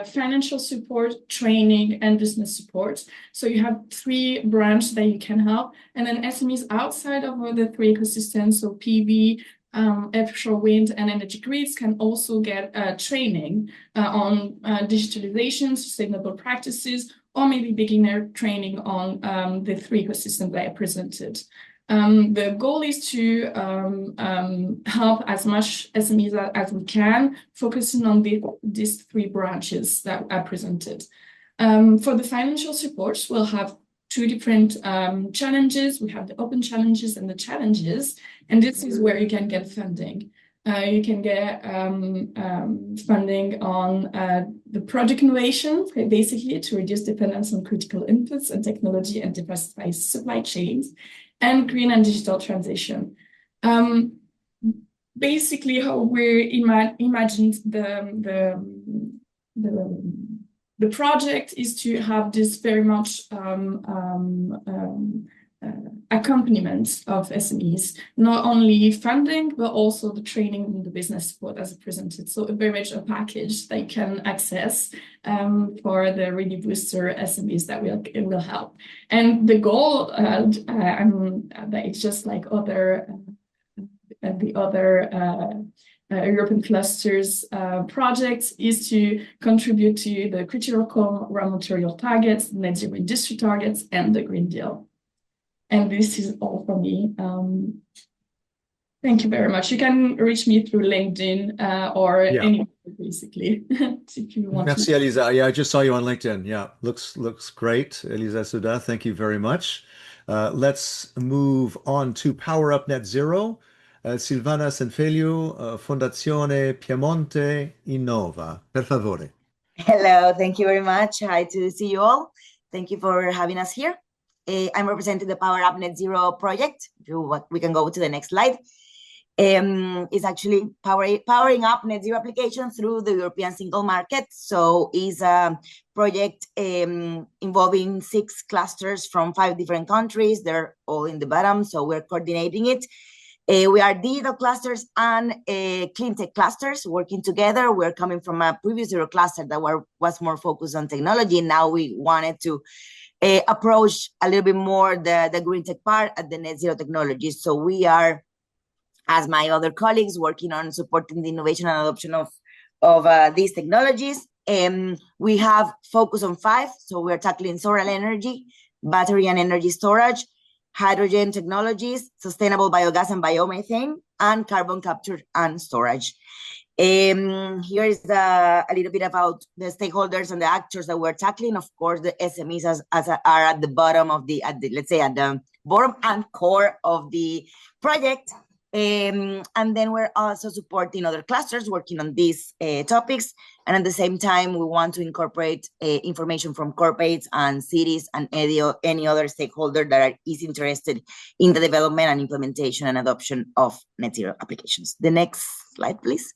financial support, training, and business support. So you have 3 branches that you can help. And then SMEs outside of the 3 ecosystems, so PV, offshore wind, and energy grids can also get training on digitalization, sustainable practices, or maybe beginner training on the 3 ecosystems that I presented. The goal is to help as much SMEs as we can, focusing on these 3 branches that I presented. For the financial support, we'll have 2 different challenges. We have the open challenges and the challenges, and this is where you can get funding. You can get funding on the project innovation, basically to reduce dependence on critical inputs and technology and diversify supply chains, and green and digital transition. Basically, how we imagined the the project is to have this very much accompaniment of SMEs, not only funding, but also the training and the business support as presented. So very much a package they can access for the really booster SMEs that will help. And the goal, that it's just like the other European clusters projects, is to contribute to the critical raw material targets, net zero industry targets, and the Green Deal. And this is all from me. Thank you very much. You can reach me through LinkedIn or anywhere, basically, if you want. Merci, Elisa. Yeah, I just saw you on LinkedIn. Yeah, looks great. Elisa Suda, thank you very much. Let's move on to Power Up Net Zero. Silvana Senfelio, Fondazione Piemonte Innova. Per favore. Hello, thank you very much. Hi to see you all. Thank you for having us here. I'm representing the Power Up Net Zero project. We can go to the next slide. It's actually powering up net zero applications through the European single market. So it's a project involving 6 clusters from 5 different countries. They're all in the bottom, so we're coordinating it. We are digital clusters and clean tech clusters working together. We're coming from a previous Eurocluster that was more focused on technology. Now we wanted to approach a little bit more the green tech part at the net zero technologies. So we are, as my other colleagues, working on supporting the innovation and adoption of these technologies. We have focus on 5. So we're tackling solar energy, battery and energy storage, hydrogen technologies, sustainable biogas and biomethane, and carbon capture and storage. Here is a little bit about the stakeholders and the actors that we're tackling. Of course, the SMEs are at the bottom of let's say at the bottom and core of the project. And then we're also supporting other clusters working on these topics. And at the same time, we want to incorporate information from corporates and cities and any other stakeholder that is interested in the development and implementation and adoption of net zero applications. The next slide, please.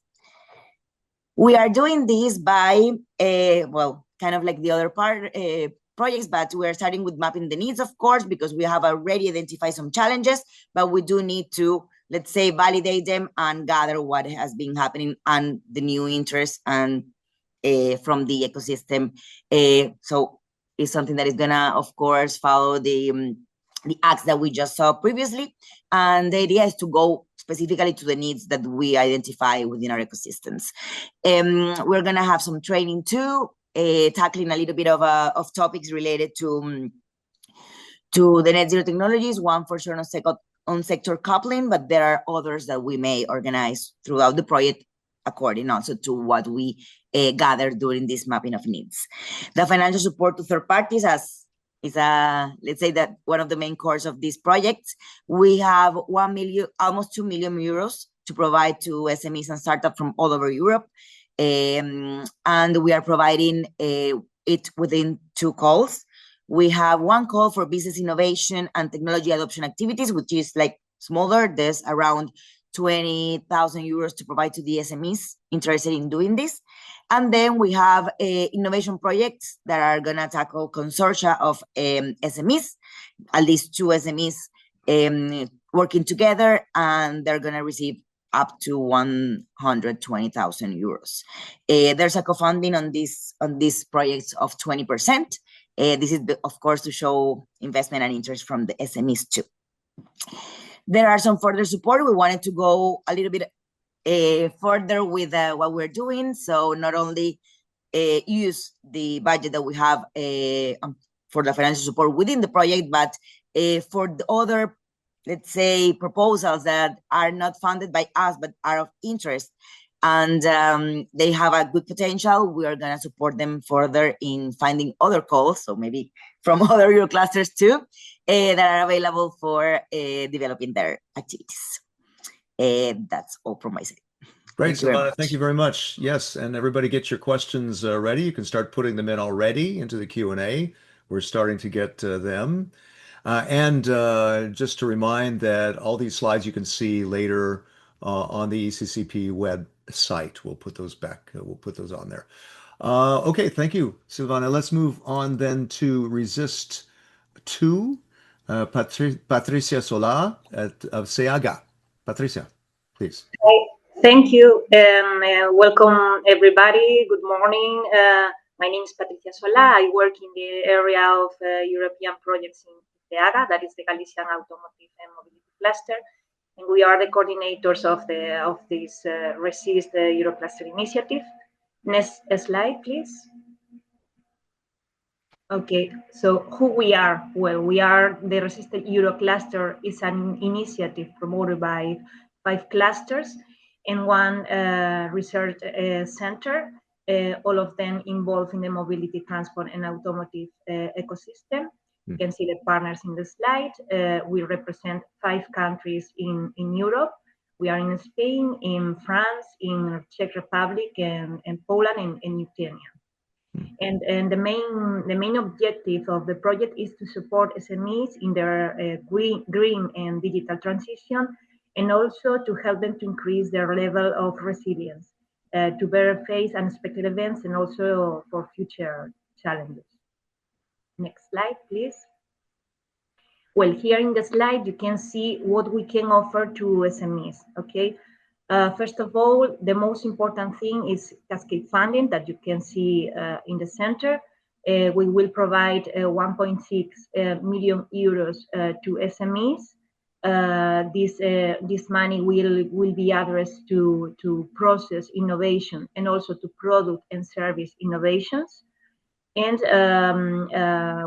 We are doing this by, kind of like the other projects, but we're starting with mapping the needs, of course, because we have already identified some challenges, but we do need to, let's say, validate them and gather what has been happening and the new interest and from the ecosystem. So it's something that is gonna, of course, follow the acts that we just saw previously. And the idea is to go specifically to the needs that we identify within our ecosystems. We're gonna have some training too, tackling a little bit of topics related to the net zero technologies, one for sure on sector coupling, but there are others that we may organize throughout the project according also to what we gather during this mapping of needs. The financial support to third parties is let's say that one of the main cores of these projects. We have 1 million, almost 2 million euros to provide to SMEs and startups from all over Europe. And we are providing it within 2 calls. We have 1 call for business innovation and technology adoption activities, which is like smaller. There's around 20,000 euros to provide to the SMEs interested in doing this. And then we have innovation projects that are going to tackle consortia of SMEs, at least 2 SMEs working together, and they're going to receive up to 120,000 euros. There's a co-funding on these projects of 20%. This is, of course, to show investment and interest from the SMEs too. There are some further support. We wanted to go a little bit further with what we're doing. So not only use the budget that we have for the financial support within the project, but for the other, let's say, proposals that are not funded by us, but are of interest, and they have a good potential, we are going to support them further in finding other calls, so maybe from other Euroclusters too, that are available for developing their activities. That's all from my side. Great, Silvana. Thank you very much. Yes, and everybody get your questions ready. You can start putting them in already into the Q&A. We're starting to get them. And just to remind that all these slides you can see later on the ECCP website. We'll put those back. We'll put those on there. Okay, thank you, Silvana. Let's move on then to Resist 2, Patricia Sola of SEAGA. Patricia, please. Thank you, and welcome everybody. Good morning. My name is Patricia Sola. I work in the area of European projects in SEAGA, that is the Galician Automotive and Mobility Cluster, and we are the coordinators of this Resist Eurocluster initiative. Next slide, please. Okay, so who we are? Well, we are the Resist Eurocluster is an initiative promoted by 5 clusters and 1 research center, all of them involved in the mobility, transport, and automotive ecosystem. You can see the partners in the slide. We represent 5 countries in Europe. We are in Spain, in France, in Czech Republic, and Poland, and Lithuania. And the main objective of the project is to support SMEs in their green and digital transition, and also to help them to increase their level of resilience, to better face unexpected events and also for future challenges. Next slide, please. Well, here in the slide, you can see what we can offer to SMEs, okay? First of all, the most important thing is cascade funding that you can see in the center. We will provide 1.6 million euros to SMEs. This money will be addressed to process innovation and also to product and service innovations. And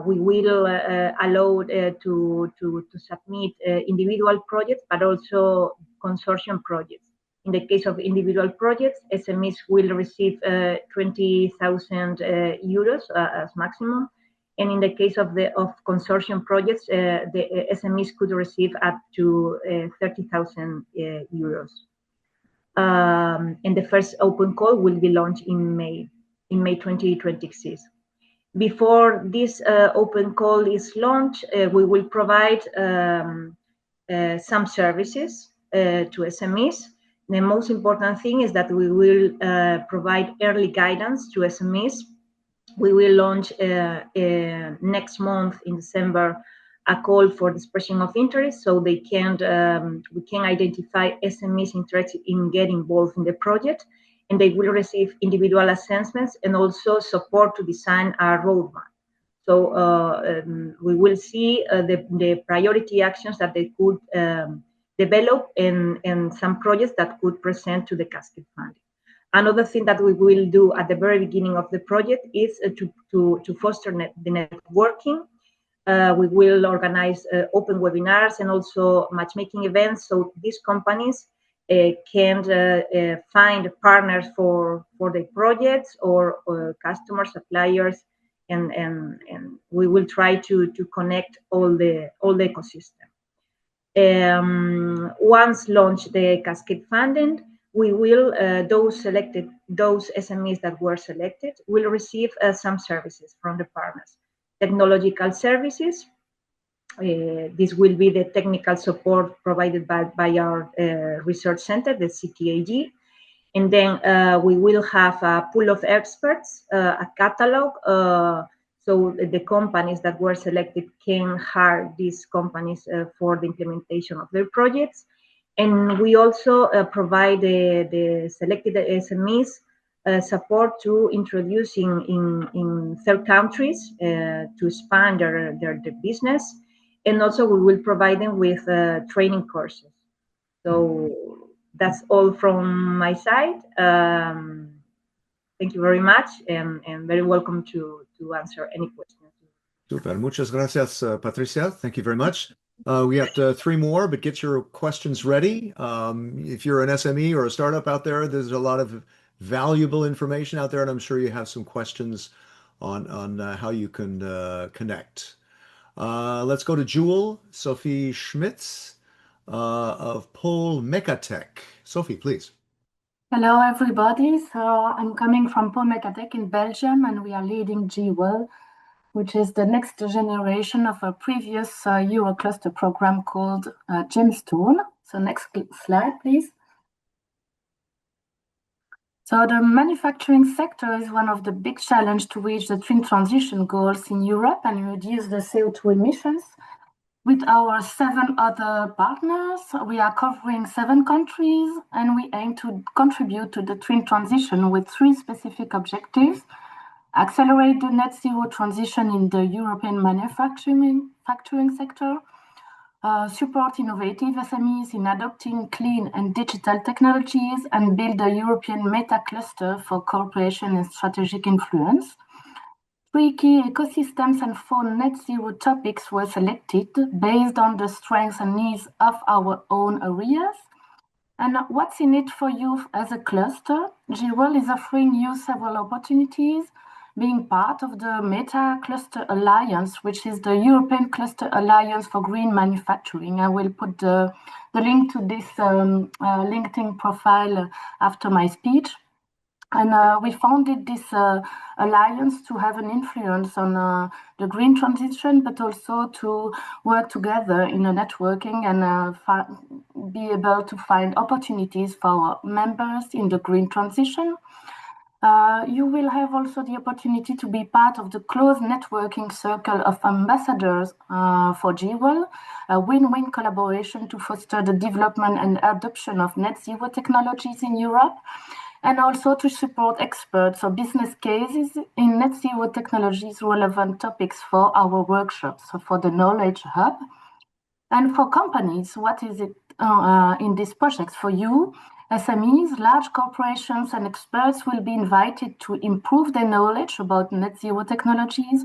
we will allow to submit individual projects, but also consortium projects. In the case of individual projects, SMEs will receive 20,000 euros as maximum. And in the case of consortium projects, the SMEs could receive up to 30,000 euros. And the first open call will be launched in May 2026. Before this open call is launched, we will provide some services to SMEs. The most important thing is that we will provide early guidance to SMEs. We will launch next month in December a call for expression of interest, so we can identify SMEs interested in getting involved in the project, and they will receive individual assessments and also support to design a roadmap. So we will see the priority actions that they could develop and some projects that could present to the cascade funding. Another thing that we will do at the very beginning of the project is to foster the networking. We will organize open webinars and also matchmaking events, so these companies can find partners for their projects or customers, suppliers, and we will try to connect all the ecosystem. Once launched the cascade funding, we will those SMEs that were selected will receive some services from the partners. Technological services. This will be the technical support provided by our research center, the CTAG. And then we will have a pool of experts, a catalog, so the companies that were selected can hire these companies for the implementation of their projects. And we also provide the selected SMEs support to introducing in third countries to expand their business. And also we will provide them with training courses. So that's all from my side. Thank you very much, and very welcome to answer any questions. Super. Muchas gracias, Patricia. Thank you very much. We got 3 more, but get your questions ready. If you're an SME or a startup out there, there's a lot of valuable information out there, and I'm sure you have some questions on how you can connect. Let's go to Jewel Sophie Schmitz of Pol Mecatech. Sophie, please. Hello, everybody. So I'm coming from Pol Mecatech in Belgium, and we are leading GWEL, which is the next generation of a previous Eurocluster program called Gemstone. So next slide, please. So the manufacturing sector is one of the big challenges to reach the twin transition goals in Europe and reduce the CO2 emissions. With our 7 other partners, we are covering 7 countries, and we aim to contribute to the twin transition with 3 specific objectives: accelerate the net zero transition in the European manufacturing sector, support innovative SMEs in adopting clean and digital technologies, and build a European meta cluster for cooperation and strategic influence. 3 key ecosystems and 4 net zero topics were selected based on the strengths and needs of our own areas. And what's in it for you as a cluster? GWEL is offering you several opportunities, being part of the Meta Cluster Alliance, which is the European Cluster Alliance for Green Manufacturing. I will put the link to this LinkedIn profile after my speech. And we founded this alliance to have an influence on the green transition, but also to work together in a networking and be able to find opportunities for our members in the green transition. You will have also the opportunity to be part of the close networking circle of ambassadors for GWEL, a win-win collaboration to foster the development and adoption of net zero technologies in Europe, and also to support experts or business cases in net zero technologies relevant topics for our workshops, so for the Knowledge Hub. And for companies, what is it in these projects? For you, SMEs, large corporations and experts will be invited to improve their knowledge about net zero technologies,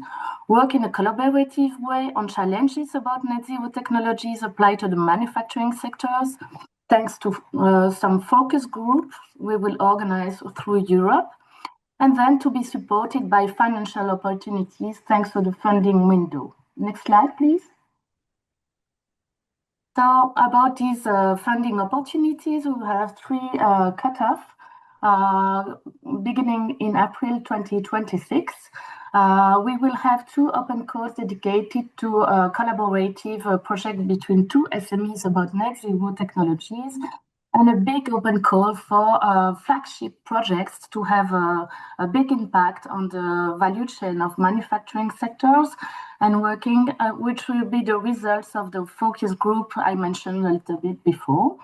work in a collaborative way on challenges about net zero technologies applied to the manufacturing sectors, thanks to some focus groups we will organize through Europe, and then to be supported by financial opportunities thanks to the funding window. Next slide, please. So about these funding opportunities, we have 3 cutoff beginning in April 2026. We will have 2 open calls dedicated to a collaborative project between 2 SMEs about net zero technologies, and a big open call for flagship projects to have a big impact on the value chain of manufacturing sectors and working, which will be the results of the focus group I mentioned a little bit before.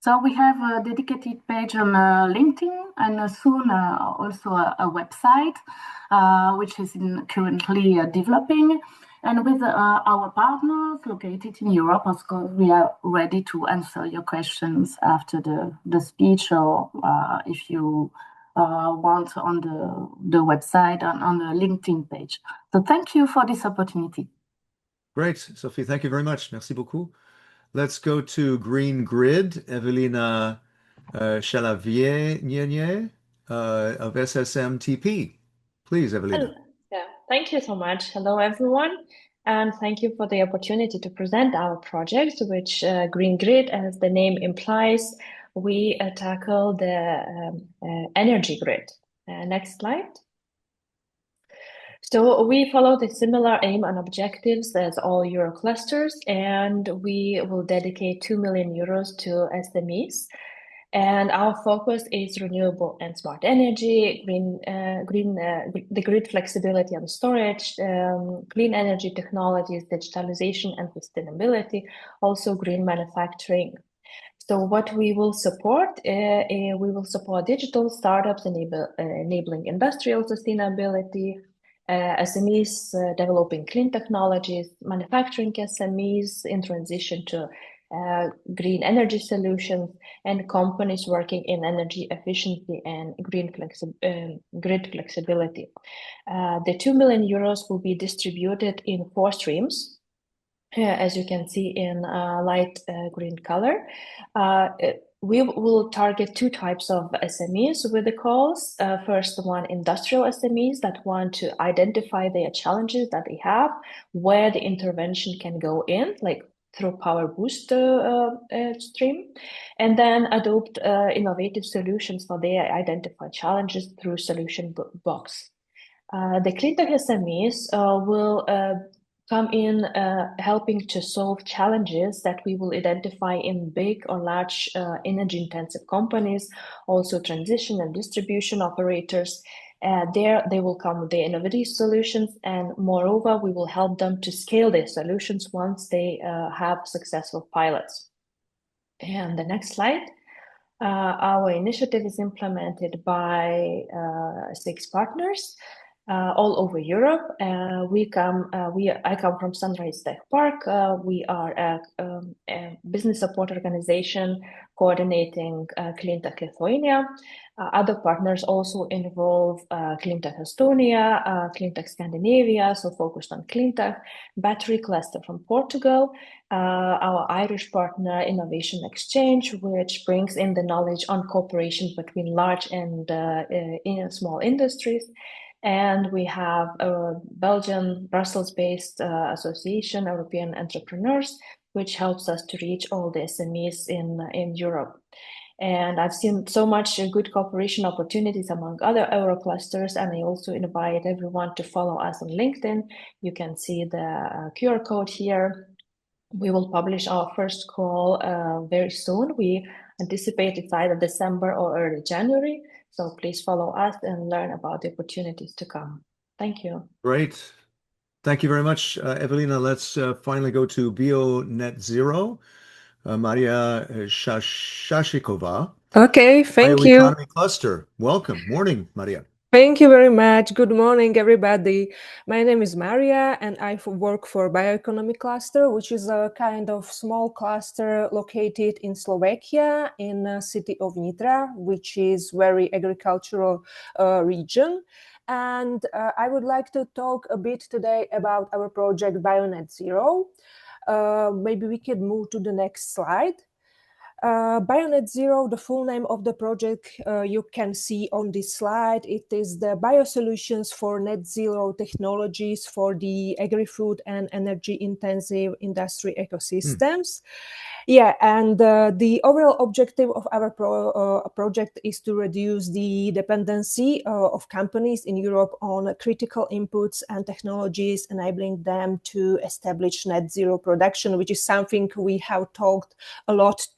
So we have a dedicated page on LinkedIn and soon also a website, which is currently developing. And with our partners located in Europe, of course, we are ready to answer your questions after the speech, or if you want on the website, on the LinkedIn page. So thank you for this opportunity. Great, Sophie, thank you very much. Merci beaucoup. Let's go to Green Grid, Evelina Chalavier-Nienier of SSMTP. Please, Evelina. Yeah, thank you so much. Hello, everyone. And thank you for the opportunity to present our project, which Green Grid, as the name implies, we tackle the energy grid. Next slide. So we follow the similar aim and objectives as all Euroclusters, and we will dedicate 2 million euros to SMEs. And our focus is renewable and smart energy, the grid flexibility and storage, clean energy technologies, digitalization and sustainability, also green manufacturing. So what we will support, we will support digital startups enabling industrial sustainability, SMEs developing clean technologies, manufacturing SMEs in transition to green energy solutions, and companies working in energy efficiency and green grid flexibility. The 2 million euros will be distributed in 4 streams, as you can see in light green color. We will target 2 types of SMEs with the calls. First one, industrial SMEs that want to identify their challenges that they have, where the intervention can go in, like through Power Boost stream, and then adopt innovative solutions for their identified challenges through Solution Box. The cleantech SMEs will come in helping to solve challenges that we will identify in big or large energy-intensive companies, also transition and distribution operators. There they will come with the innovative solutions, and moreover, we will help them to scale their solutions once they have successful pilots. And the next slide. Our initiative is implemented by 6 partners all over Europe. I come from Sunrise Tech Park. We are a business support organization coordinating Cleantech Lithuania. Other partners also involve Cleantech Estonia, Cleantech Scandinavia, so focused on cleantech, Battery Cluster from Portugal, our Irish partner Innovation Exchange, which brings in the knowledge on cooperation between large and small industries. And we have a Belgian, Brussels-based association, European Entrepreneurs, which helps us to reach all the SMEs in Europe. And I've seen so much good cooperation opportunities among other Euroclusters, and I also invite everyone to follow us on LinkedIn. You can see the QR code here. We will publish our first call very soon. We anticipate it's either December or early January. So please follow us and learn about the opportunities to come. Thank you. Great. Thank you very much, Evelina. Let's finally go to Bio Net Zero. Maria Shashikova. Okay, thank you. Bioeconomy Cluster. Welcome. Morning, Maria. Thank you very much. Good morning, everybody. My name is Maria, and I work for Bioeconomy Cluster, which is a kind of small cluster located in Slovakia, in the city of Nitra, which is very agricultural region. And I would like to talk a bit today about our project BioNet Zero. Maybe we could move to the next slide. BioNet Zero, the full name of the project you can see on this slide. It is the biosolutions for net zero technologies for the agri-food and energy-intensive industry ecosystems. Yeah, and the overall objective of our project is to reduce the dependency of companies in Europe on critical inputs and technologies, enabling them to establish net zero production, which is something we have talked a lot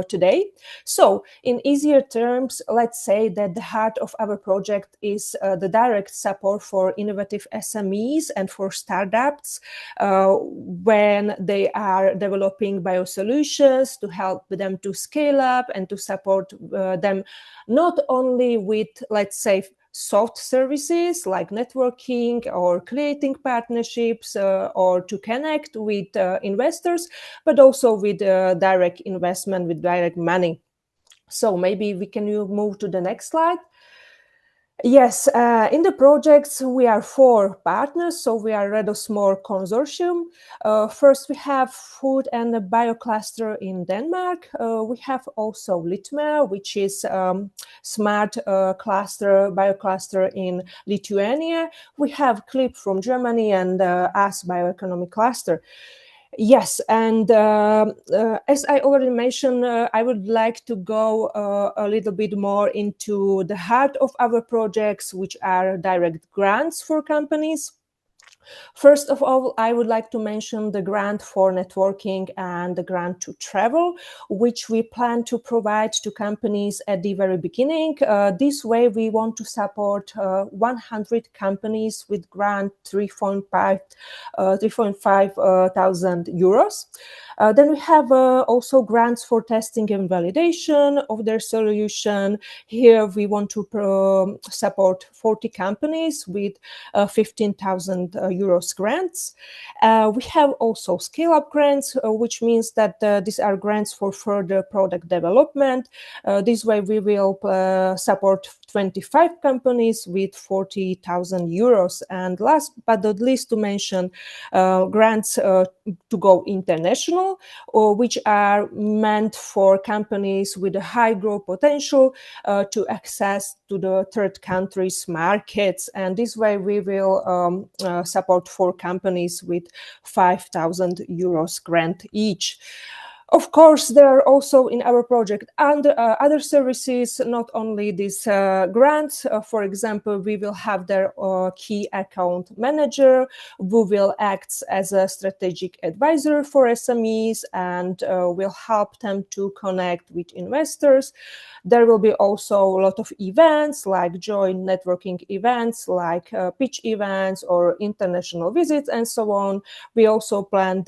today. So in easier terms, let's say that the heart of our project is the direct support for innovative SMEs and for startups when they are developing biosolutions, to help them to scale up and to support them not only with, let's say, soft services like networking or creating partnerships or to connect with investors, but also with direct investment, with direct money. So maybe we can move to the next slide. Yes, in the projects, we are 4 partners, so we are a small consortium. First, we have Food and Biocluster in Denmark. We have also Litmer, which is smart biocluster in Lithuania. We have Clip from Germany and us Bioeconomy Cluster. Yes, and as I already mentioned, I would like to go a little bit more into the heart of our projects, which are direct grants for companies. First of all, I would like to mention the grant for networking and the grant to travel, which we plan to provide to companies at the very beginning. This way, we want to support 100 companies with grant 3.5 thousand euros. Then we have also grants for testing and validation of their solution. Here we want to support 40 companies with 15,000 euros grants. We have also scale-up grants, which means that these are grants for further product development. This way we will support 25 companies with 40,000 euros. And last but not least to mention grants to go international, which are meant for companies with a high growth potential to access to the third countries markets. And this way we will support 4 companies with 5,000 euros grant each. Of course, there are also in our project and other services, not only these grants. For example, we will have their key account manager who will act as a strategic advisor for SMEs and will help them to connect with investors. There will be also a lot of events like joint networking events, like pitch events or international visits and so on. We also planned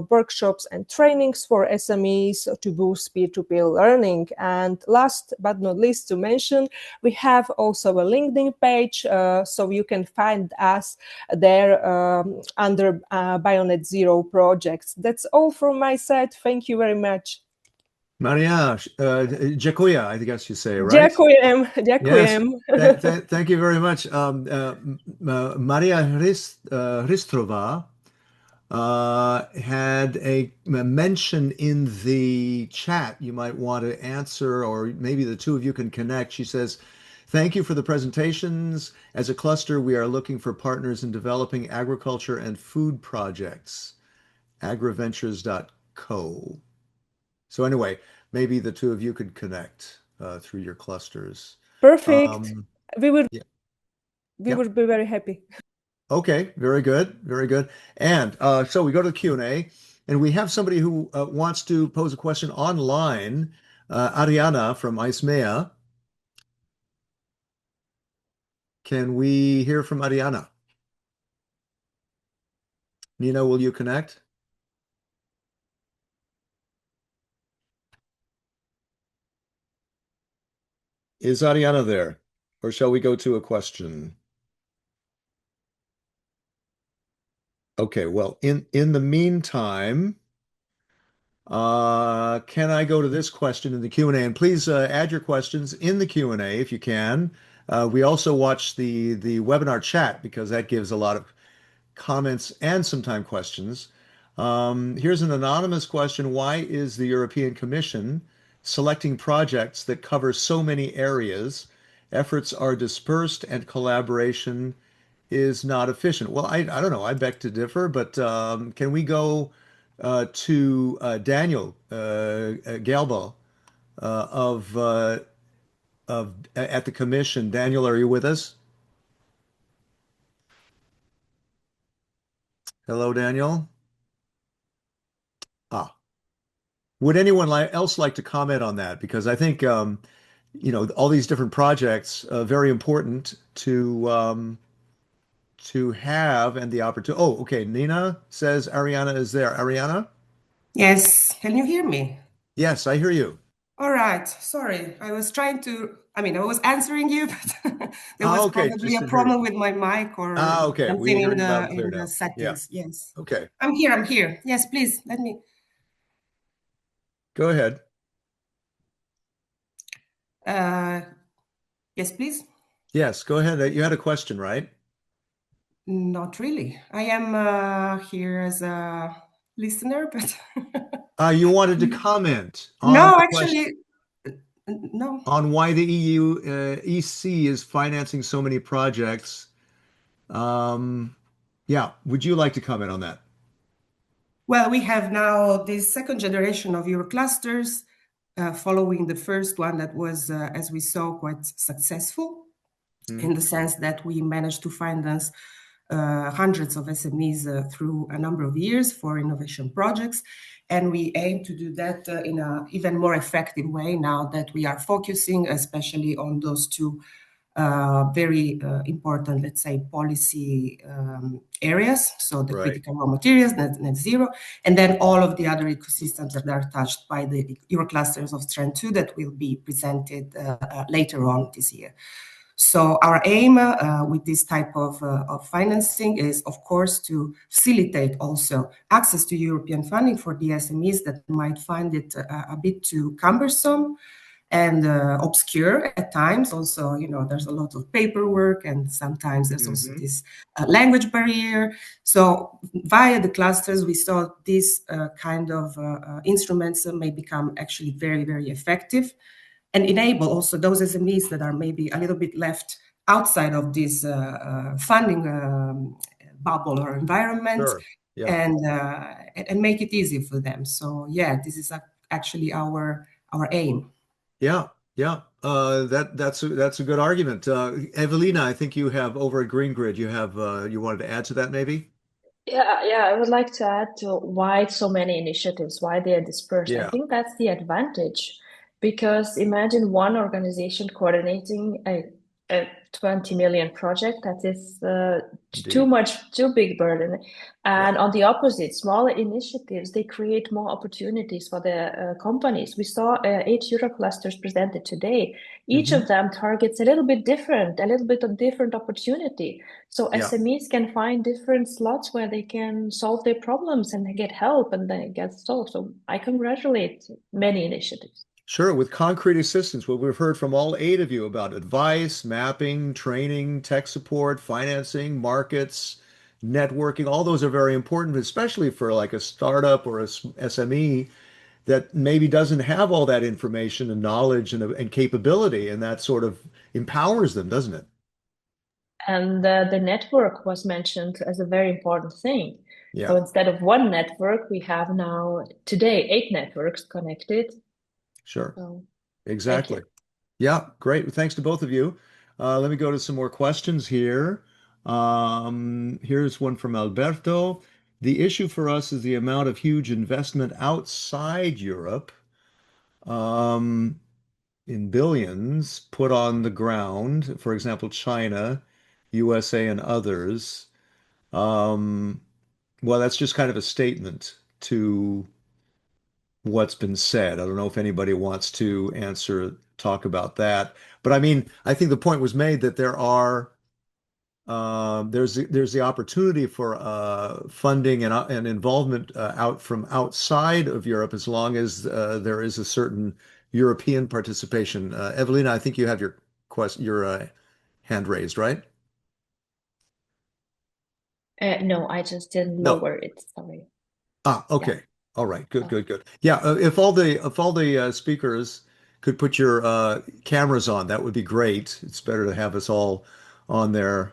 workshops and trainings for SMEs to boost peer-to-peer learning. And last but not least to mention, we have also a LinkedIn page, so you can find us there under Bionet Zero projects. That's all from my side. Thank you very much. Maria, dziękuję, I guess you say, right? Dziękujem. Yes, thank you very much. Maria Hristrova had a mention in the chat you might want to answer, or maybe the two of you can connect. She says, thank you for the presentations. As a cluster, we are looking for partners in developing agriculture and food projects. Agraventures.co. So anyway, maybe the two of you could connect through your clusters. Perfect. We would be very happy. Okay, very good, very good. And so we go to the Q&A, and we have somebody who wants to pose a question online, Ariana from ISMEA. Can we hear from Ariana? Nina, will you connect? Is Ariana there? Or shall we go to a question? Okay, well, in the meantime, can I go to this question in the Q&A? And please add your questions in the Q&A if you can. We also watch the webinar chat because that gives a lot of comments and sometimes questions. Here's an anonymous question. Why is the European Commission selecting projects that cover so many areas? Efforts are dispersed and collaboration is not efficient. Well, I don't know. I beg to differ, but can we go to Daniel Galbo at the Commission? Daniel, are you with us? Hello, Daniel. Would anyone else like to comment on that? Because I think all these different projects are very important to have and the opportunity. Oh, okay. Nina says Ariana is there. Ariana? Yes. Can you hear me? Yes, I hear you. All right. Sorry. I was answering you, but there was probably a problem with my mic or something in the settings. Yeah. Yes. Okay. I'm here. Yes, please. Let me. Go ahead. Yes, please. Yes, go ahead. You had a question, right? Not really. I am here as a listener, but you wanted to comment on no, actually, no. On why the EU EC is financing so many projects. Yeah, would you like to comment on that? Well, we have now this second generation of Euroclusters, following the first one that was, as we saw, quite successful in the sense that we managed to finance hundreds of SMEs through a number of years for innovation projects. And we aim to do that in an even more effective way now that we are focusing especially on those two very important, let's say, policy areas. So the critical raw materials, net zero, and then all of the other ecosystems that are touched by the Euroclusters of Strand 2 that will be presented later on this year. So our aim with this type of financing is, of course, to facilitate also access to European funding for the SMEs that might find it a bit too cumbersome and obscure at times. Also, there's a lot of paperwork and sometimes there's also this language barrier. So via the clusters, we saw these kind of instruments may become actually very, very effective and enable also those SMEs that are maybe a little bit left outside of this funding bubble or environment, and make it easy for them. So yeah, this is a actually our aim. Yeah, yeah. That's a good argument. Evelina, I think you have over at Green Grid, you wanted to add to that maybe? Yeah, I would like to add to why so many initiatives, why they are dispersed. I Yeah, think that's the advantage because imagine one organization coordinating a 20 million project that is too big burden. And on the opposite, smaller initiatives, they create more opportunities for the companies. We saw 8 Euroclusters presented today. Each of them targets a little bit of different opportunity. So SMEs can find different slots where they can solve their problems and they get help and then it gets solved. So I congratulate many initiatives. Sure, with concrete assistance, what we've heard from all 8 of you about advice, mapping, training, tech support, financing, markets, networking, all those are very important, especially for like a startup or a SME that maybe doesn't have all that information and knowledge and capability, and that sort of empowers them, doesn't it? And the network was mentioned as a very important thing. Yeah. So instead of one network, we have now today 8 networks connected. Sure. So, exactly. Yeah, great. Thanks to both of you. Let me go to some more questions here. Here's one from Alberto. The issue for us is the amount of huge investment outside Europe, in billions put on the ground, for example, China, USA, and others. Well, that's just kind of a statement to what's been said. I don't know if anybody wants to talk about that. But I mean, I think the point was made that there's the opportunity for funding and involvement out from outside of Europe as long as there is a certain European participation. Evelina, I think you have your hand raised, right? no, I just didn't No. lower it. Sorry. Okay. Yeah. All right. Good. Yeah. If all the speakers could put your cameras on, that would be great. It's better to have us all on there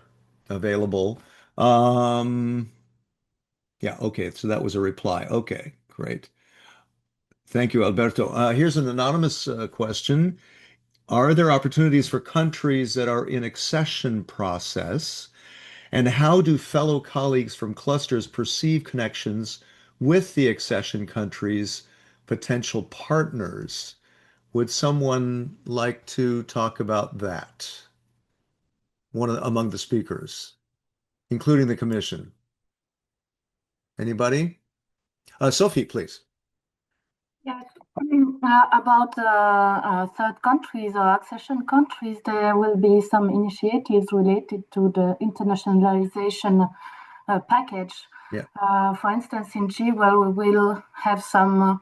available. Yeah. Okay. So that was a reply. Okay. Great. Thank you, Alberto. Here's an anonymous question. Are there opportunities for countries that are in accession process? And how do fellow colleagues from clusters perceive connections with the accession countries' potential partners? Would someone like to talk about that? Among the speakers, including the commission. Anybody? Sophie, please. Yes. About third countries or accession countries, there will be some initiatives related to the internationalization package. Yeah. For instance, in GWEL, we will have some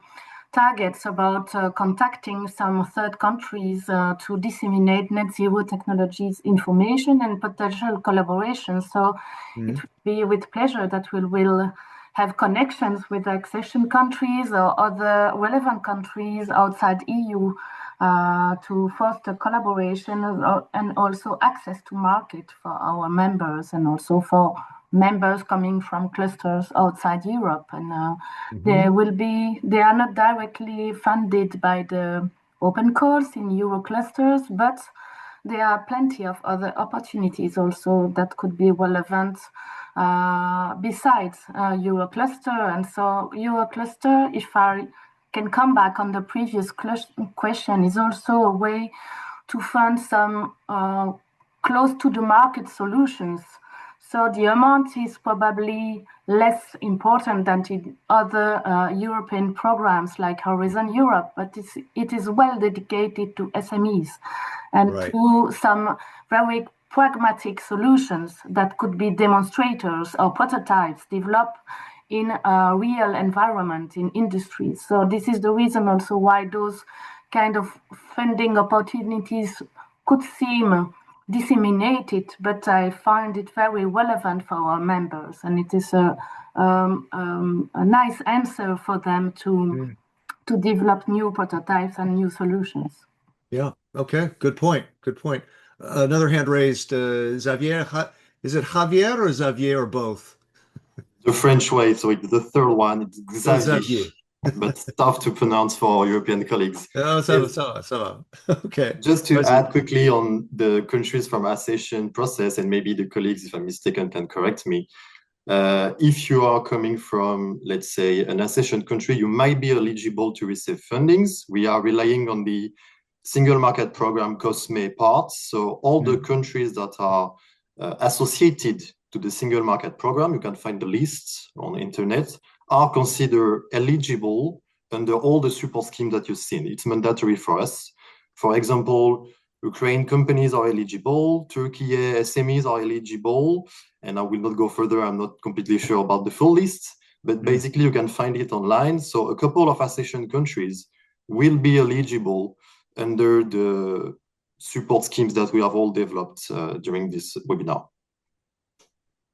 targets about contacting some third countries to disseminate net zero technologies information and potential collaboration. So it will be with pleasure that we will have connections with accession countries or other relevant countries outside EU to foster collaboration and also access to market for our members and also for members coming from clusters outside Europe. And they are not directly funded by the open calls in Euroclusters, but there are plenty of other opportunities also that could be relevant besides Eurocluster. And so Eurocluster, if I can come back on the previous question, is also a way to fund some close to the market solutions. So the amount is probably less important than in other European programs like Horizon Europe, but it is well dedicated to SMEs and to some very pragmatic solutions that could be demonstrators or prototypes developed in a real environment in industries. So this is the reason also why those kind of funding opportunities could seem disseminated, but I find it very relevant for our members, and it is a nice answer for them to develop new prototypes and new solutions. Yeah. Okay. Good point. Another hand raised, Xavier. Is it Javier or Xavier or both? The French way, so it's the third one. It's Xavier. Xavier. but tough to pronounce for European colleagues. Oh, Yes. Okay. Just to Vas-y. add quickly on the countries from accession process, and maybe the colleagues, if I'm mistaken, can correct me. If you are coming from, let's say, an accession country, you might be eligible to receive fundings. We are relying on the single market program COSME parts. So all the countries that are associated to the single market program, you can find the lists on the internet, are considered eligible under all the support schemes that you've seen. It's mandatory for us. For example, Ukraine companies are eligible, Turkey SMEs are eligible, and I will not go further. I'm not completely sure about the full list, but basically you can find it online. So a couple of accession countries will be eligible under the support schemes that we have all developed during this webinar.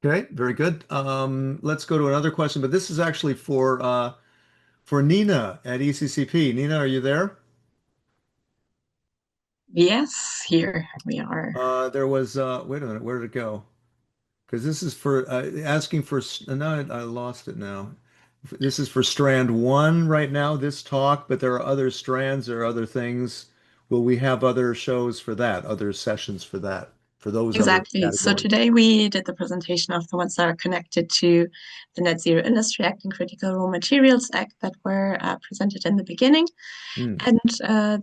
Okay, very good. Let's go to another question, but this is actually for Nina at ECCP. Nina, are you there? Yes, here we are. There was wait a minute, where did it go? Because this is for asking for no, I lost it now. This is for Strand 1 right now, this talk, but there are other strands or other things. Will we have other shows for that, other sessions for that, for those other Exactly. So categories? today we did the presentation of the ones that are connected to the Net Zero Industry Act and Critical Raw Materials Act that were presented in the beginning. And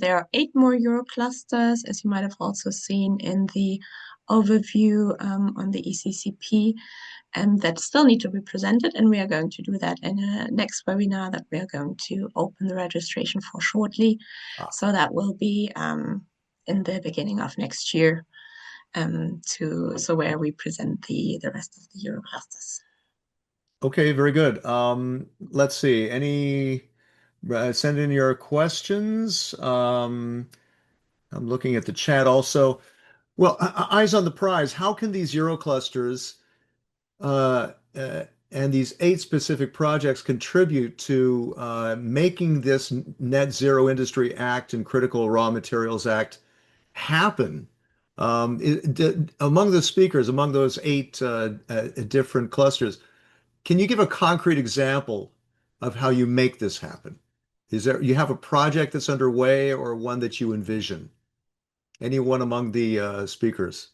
there are 8 more Euroclusters, as you might have also seen in the overview on the ECCP, that still need to be presented. And we are going to do that in a next webinar that we are going to open the registration for shortly. So that will be in the beginning of next year, where we present the rest of the Euroclusters. Okay, very good. Let's see. Send in your questions. I'm looking at the chat also. Well, eyes on the prize. How can these Euroclusters and these 8 specific projects contribute to making this Net Zero Industry Act and Critical Raw Materials Act happen? Among the speakers, among those 8 different clusters, can you give a concrete example of how you make this happen? You have a project that's underway or one that you envision? Anyone among the speakers?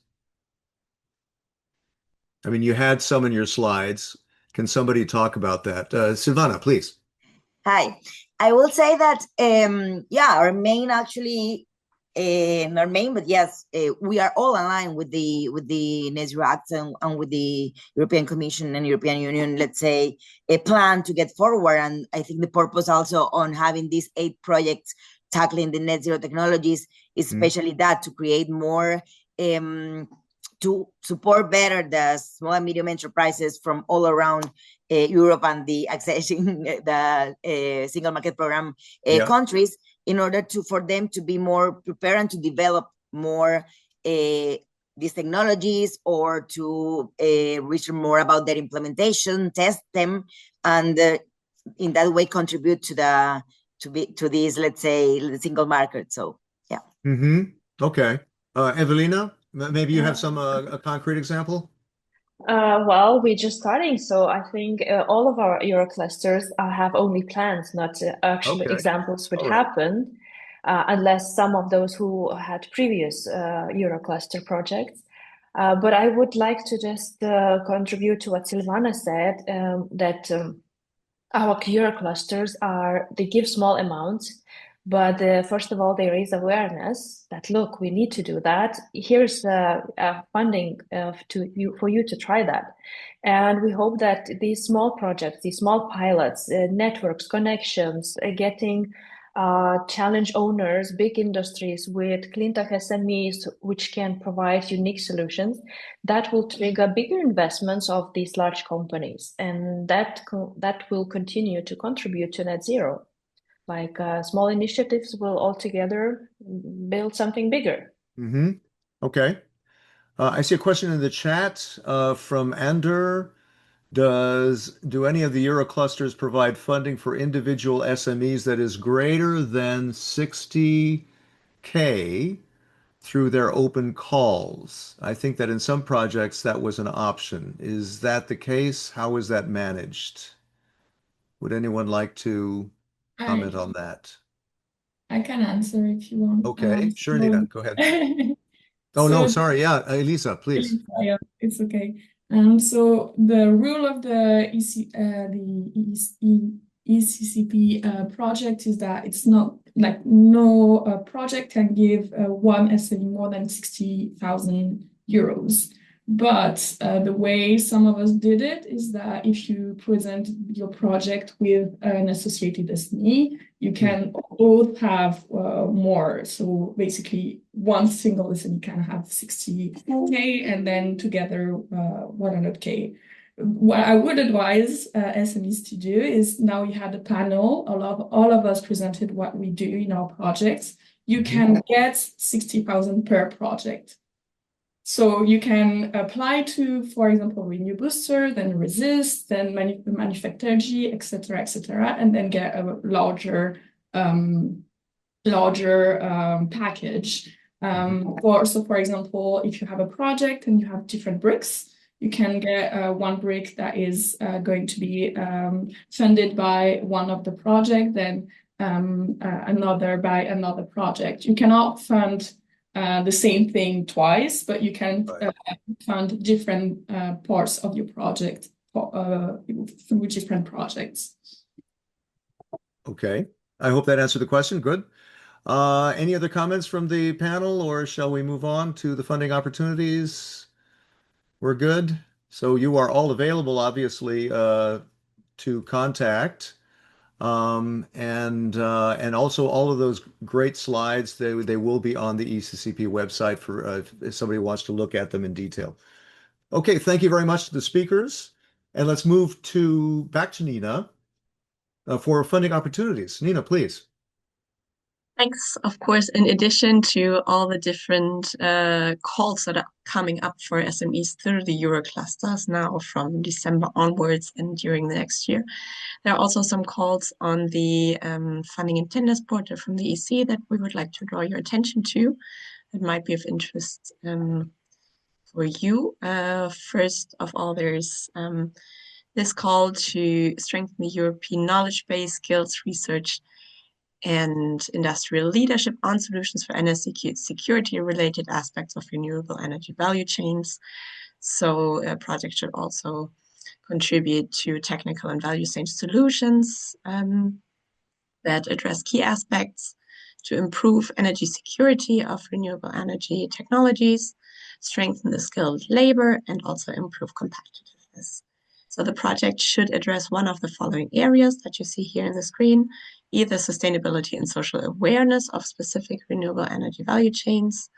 I mean, you had some in your slides. Can somebody talk about that? Silvana, please. Hi. I will say that, yeah, our main actually, not main, but yes, we are all aligned with the Net Zero Act and with the European Commission and European Union, let's say, a plan to get forward. And I think the purpose also on having these 8 projects tackling the net zero technologies, especially that to create more, to support better the small and medium enterprises from all around Europe and the accessing the single market program countries, in order for them to be more prepared and to develop more these technologies, or to research more about their implementation, test them, and in that way contribute to these, let's say, the single market. So yeah. Okay. Evelina, maybe you have some a concrete example? Well, we're just starting, so I think all of our Euroclusters have only plans, not actual examples would happen, unless some of those who had previous Eurocluster projects. But I would like to just contribute to what Silvana said, that our Euroclusters they give small amounts, but first of all, they raise awareness that, look, we need to do that. Here's funding for you to try that. And we hope that these small projects, these small pilots, networks, connections, getting challenge owners, big industries with clean tech SMEs, which can provide unique solutions, that will trigger bigger investments of these large companies. And that will continue to contribute to net zero. Like small initiatives will altogether build something bigger. Okay. I see a question in the chat from Ander. Do any of the Euroclusters provide funding for individual SMEs that is greater than 60K through their open calls? I think that in some projects that was an option. Is that the case? How is that managed? Would anyone like to comment on that? I can answer if you want. Okay, sure, Nina, go ahead. Oh, no, sorry. Yeah, Elisa, please. Yeah, it's okay. So the rule of the ECCP project is that it's not like no project can give one SME more than 60,000 euros. But the way some of us did it is that if you present your project with an associated SME, you can both have more. So basically, one single SME can have 60K and then together 100K. What I would advise SMEs to do is now you had a panel, all of us presented what we do in our projects. You can get 60,000 per project. So you can apply to, for example, Renew Booster, then Resist, then Manufacturgy, etc., and then get a larger package. For example, if you have a project and you have different bricks, you can get one brick that is going to be funded by one of the project, then another by another project. You cannot fund the same thing twice, but you can fund different parts of your project through different projects. Okay, I hope that answered the question. Good. Any other comments from the panel, or shall we move on to the funding opportunities? We're good. So you are all available, obviously, to contact. And also all of those great slides, they will be on the ECCP website for if somebody wants to look at them in detail. Okay, thank you very much to the speakers. And let's move back to Nina for funding opportunities. Nina, please. Thanks. Of course, in addition to all the different calls that are coming up for SMEs through the Euroclusters now from December onwards and during the next year, there are also some calls on the funding and tenders portal from the EC that we would like to draw your attention to. That might be of interest for you. First of all, there's this call to strengthen the European knowledge base, skills, research, and industrial leadership on solutions for energy security-related aspects of renewable energy value chains. So a project should also contribute to technical and value chain solutions that address key aspects to improve energy security of renewable energy technologies, strengthen the skilled labor, and also improve competitiveness. So the project should address one of the following areas that you see here in the screen, either sustainability and social awareness of specific renewable energy value chains.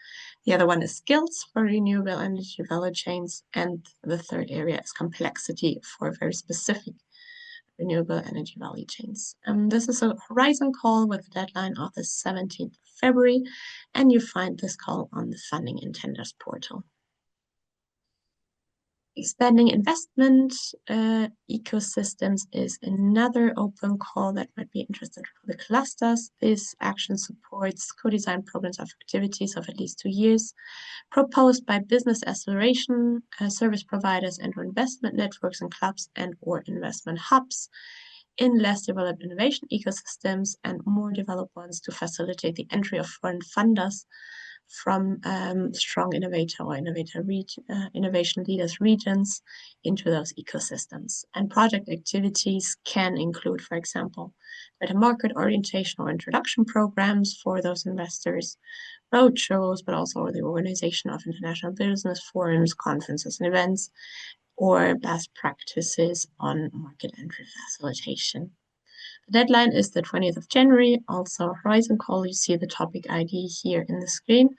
The other one is skills for renewable energy value chains. And the third area is complexity for very specific renewable energy value chains. This is a Horizon call with a deadline of the 17th of February, and you find this call on the Funding and Tenders portal. Expanding investment ecosystems is another open call that might be interesting for the clusters. This action supports co-design programs of activities of at least 2 years, proposed by business acceleration service providers and investment networks and clubs and or investment hubs in less developed innovation ecosystems and more developed ones to facilitate the entry of foreign funders from strong innovator or innovation leaders regions into those ecosystems. And project activities can include, for example, better market orientation or introduction programs for those investors, roadshows, but also the organization of international business forums, conferences, and events, or best practices on market entry facilitation. The deadline is the 20th of January. Also, Horizon call, you see the topic ID here in the screen,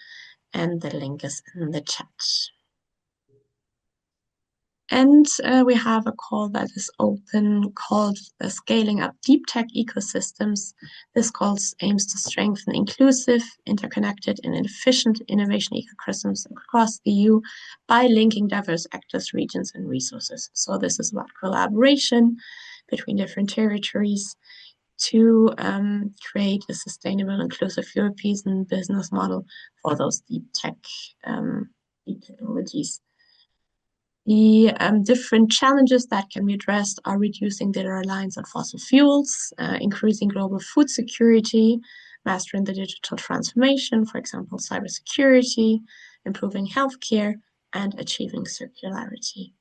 and the link is in the chat. And we have a call that is open called Scaling Up Deep Tech Ecosystems. This call aims to strengthen inclusive, interconnected, and efficient innovation ecosystems across the EU by linking diverse actors, regions, and resources. So this is about collaboration between different territories to create a sustainable, inclusive European business model for those deep technologies. The different challenges that can be addressed are reducing the reliance on fossil fuels, increasing global food security, mastering the digital transformation, for example, cybersecurity, improving healthcare, and achieving circularity.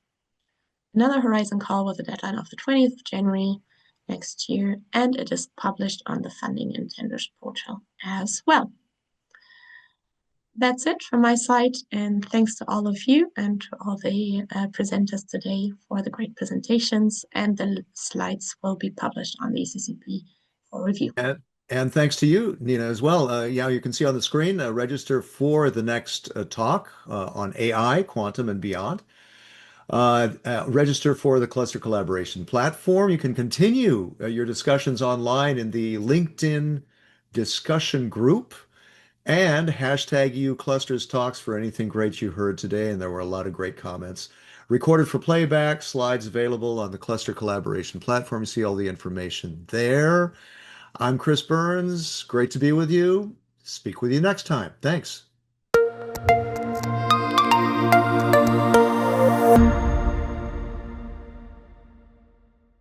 Another Horizon call with a deadline of the 20th of January next year, and it is published on the Funding and Tenders portal as well. That's it from my side, and thanks to all of you and to all the presenters today for the great presentations, and the slides will be published on the ECCP for review. And thanks to you, Nina, as well. Yeah, you can see on the screen, register for the next talk on AI, quantum, and beyond. Register for the Cluster Collaboration platform. You can continue your discussions online in the LinkedIn discussion group, and hashtag Euroclusters talks for anything great you heard today. And there were a lot of great comments. Recorded for playback, slides available on the Cluster Collaboration platform. You see all the information there. I'm Chris Burns. Great to be with you. Speak with you next time. Thanks.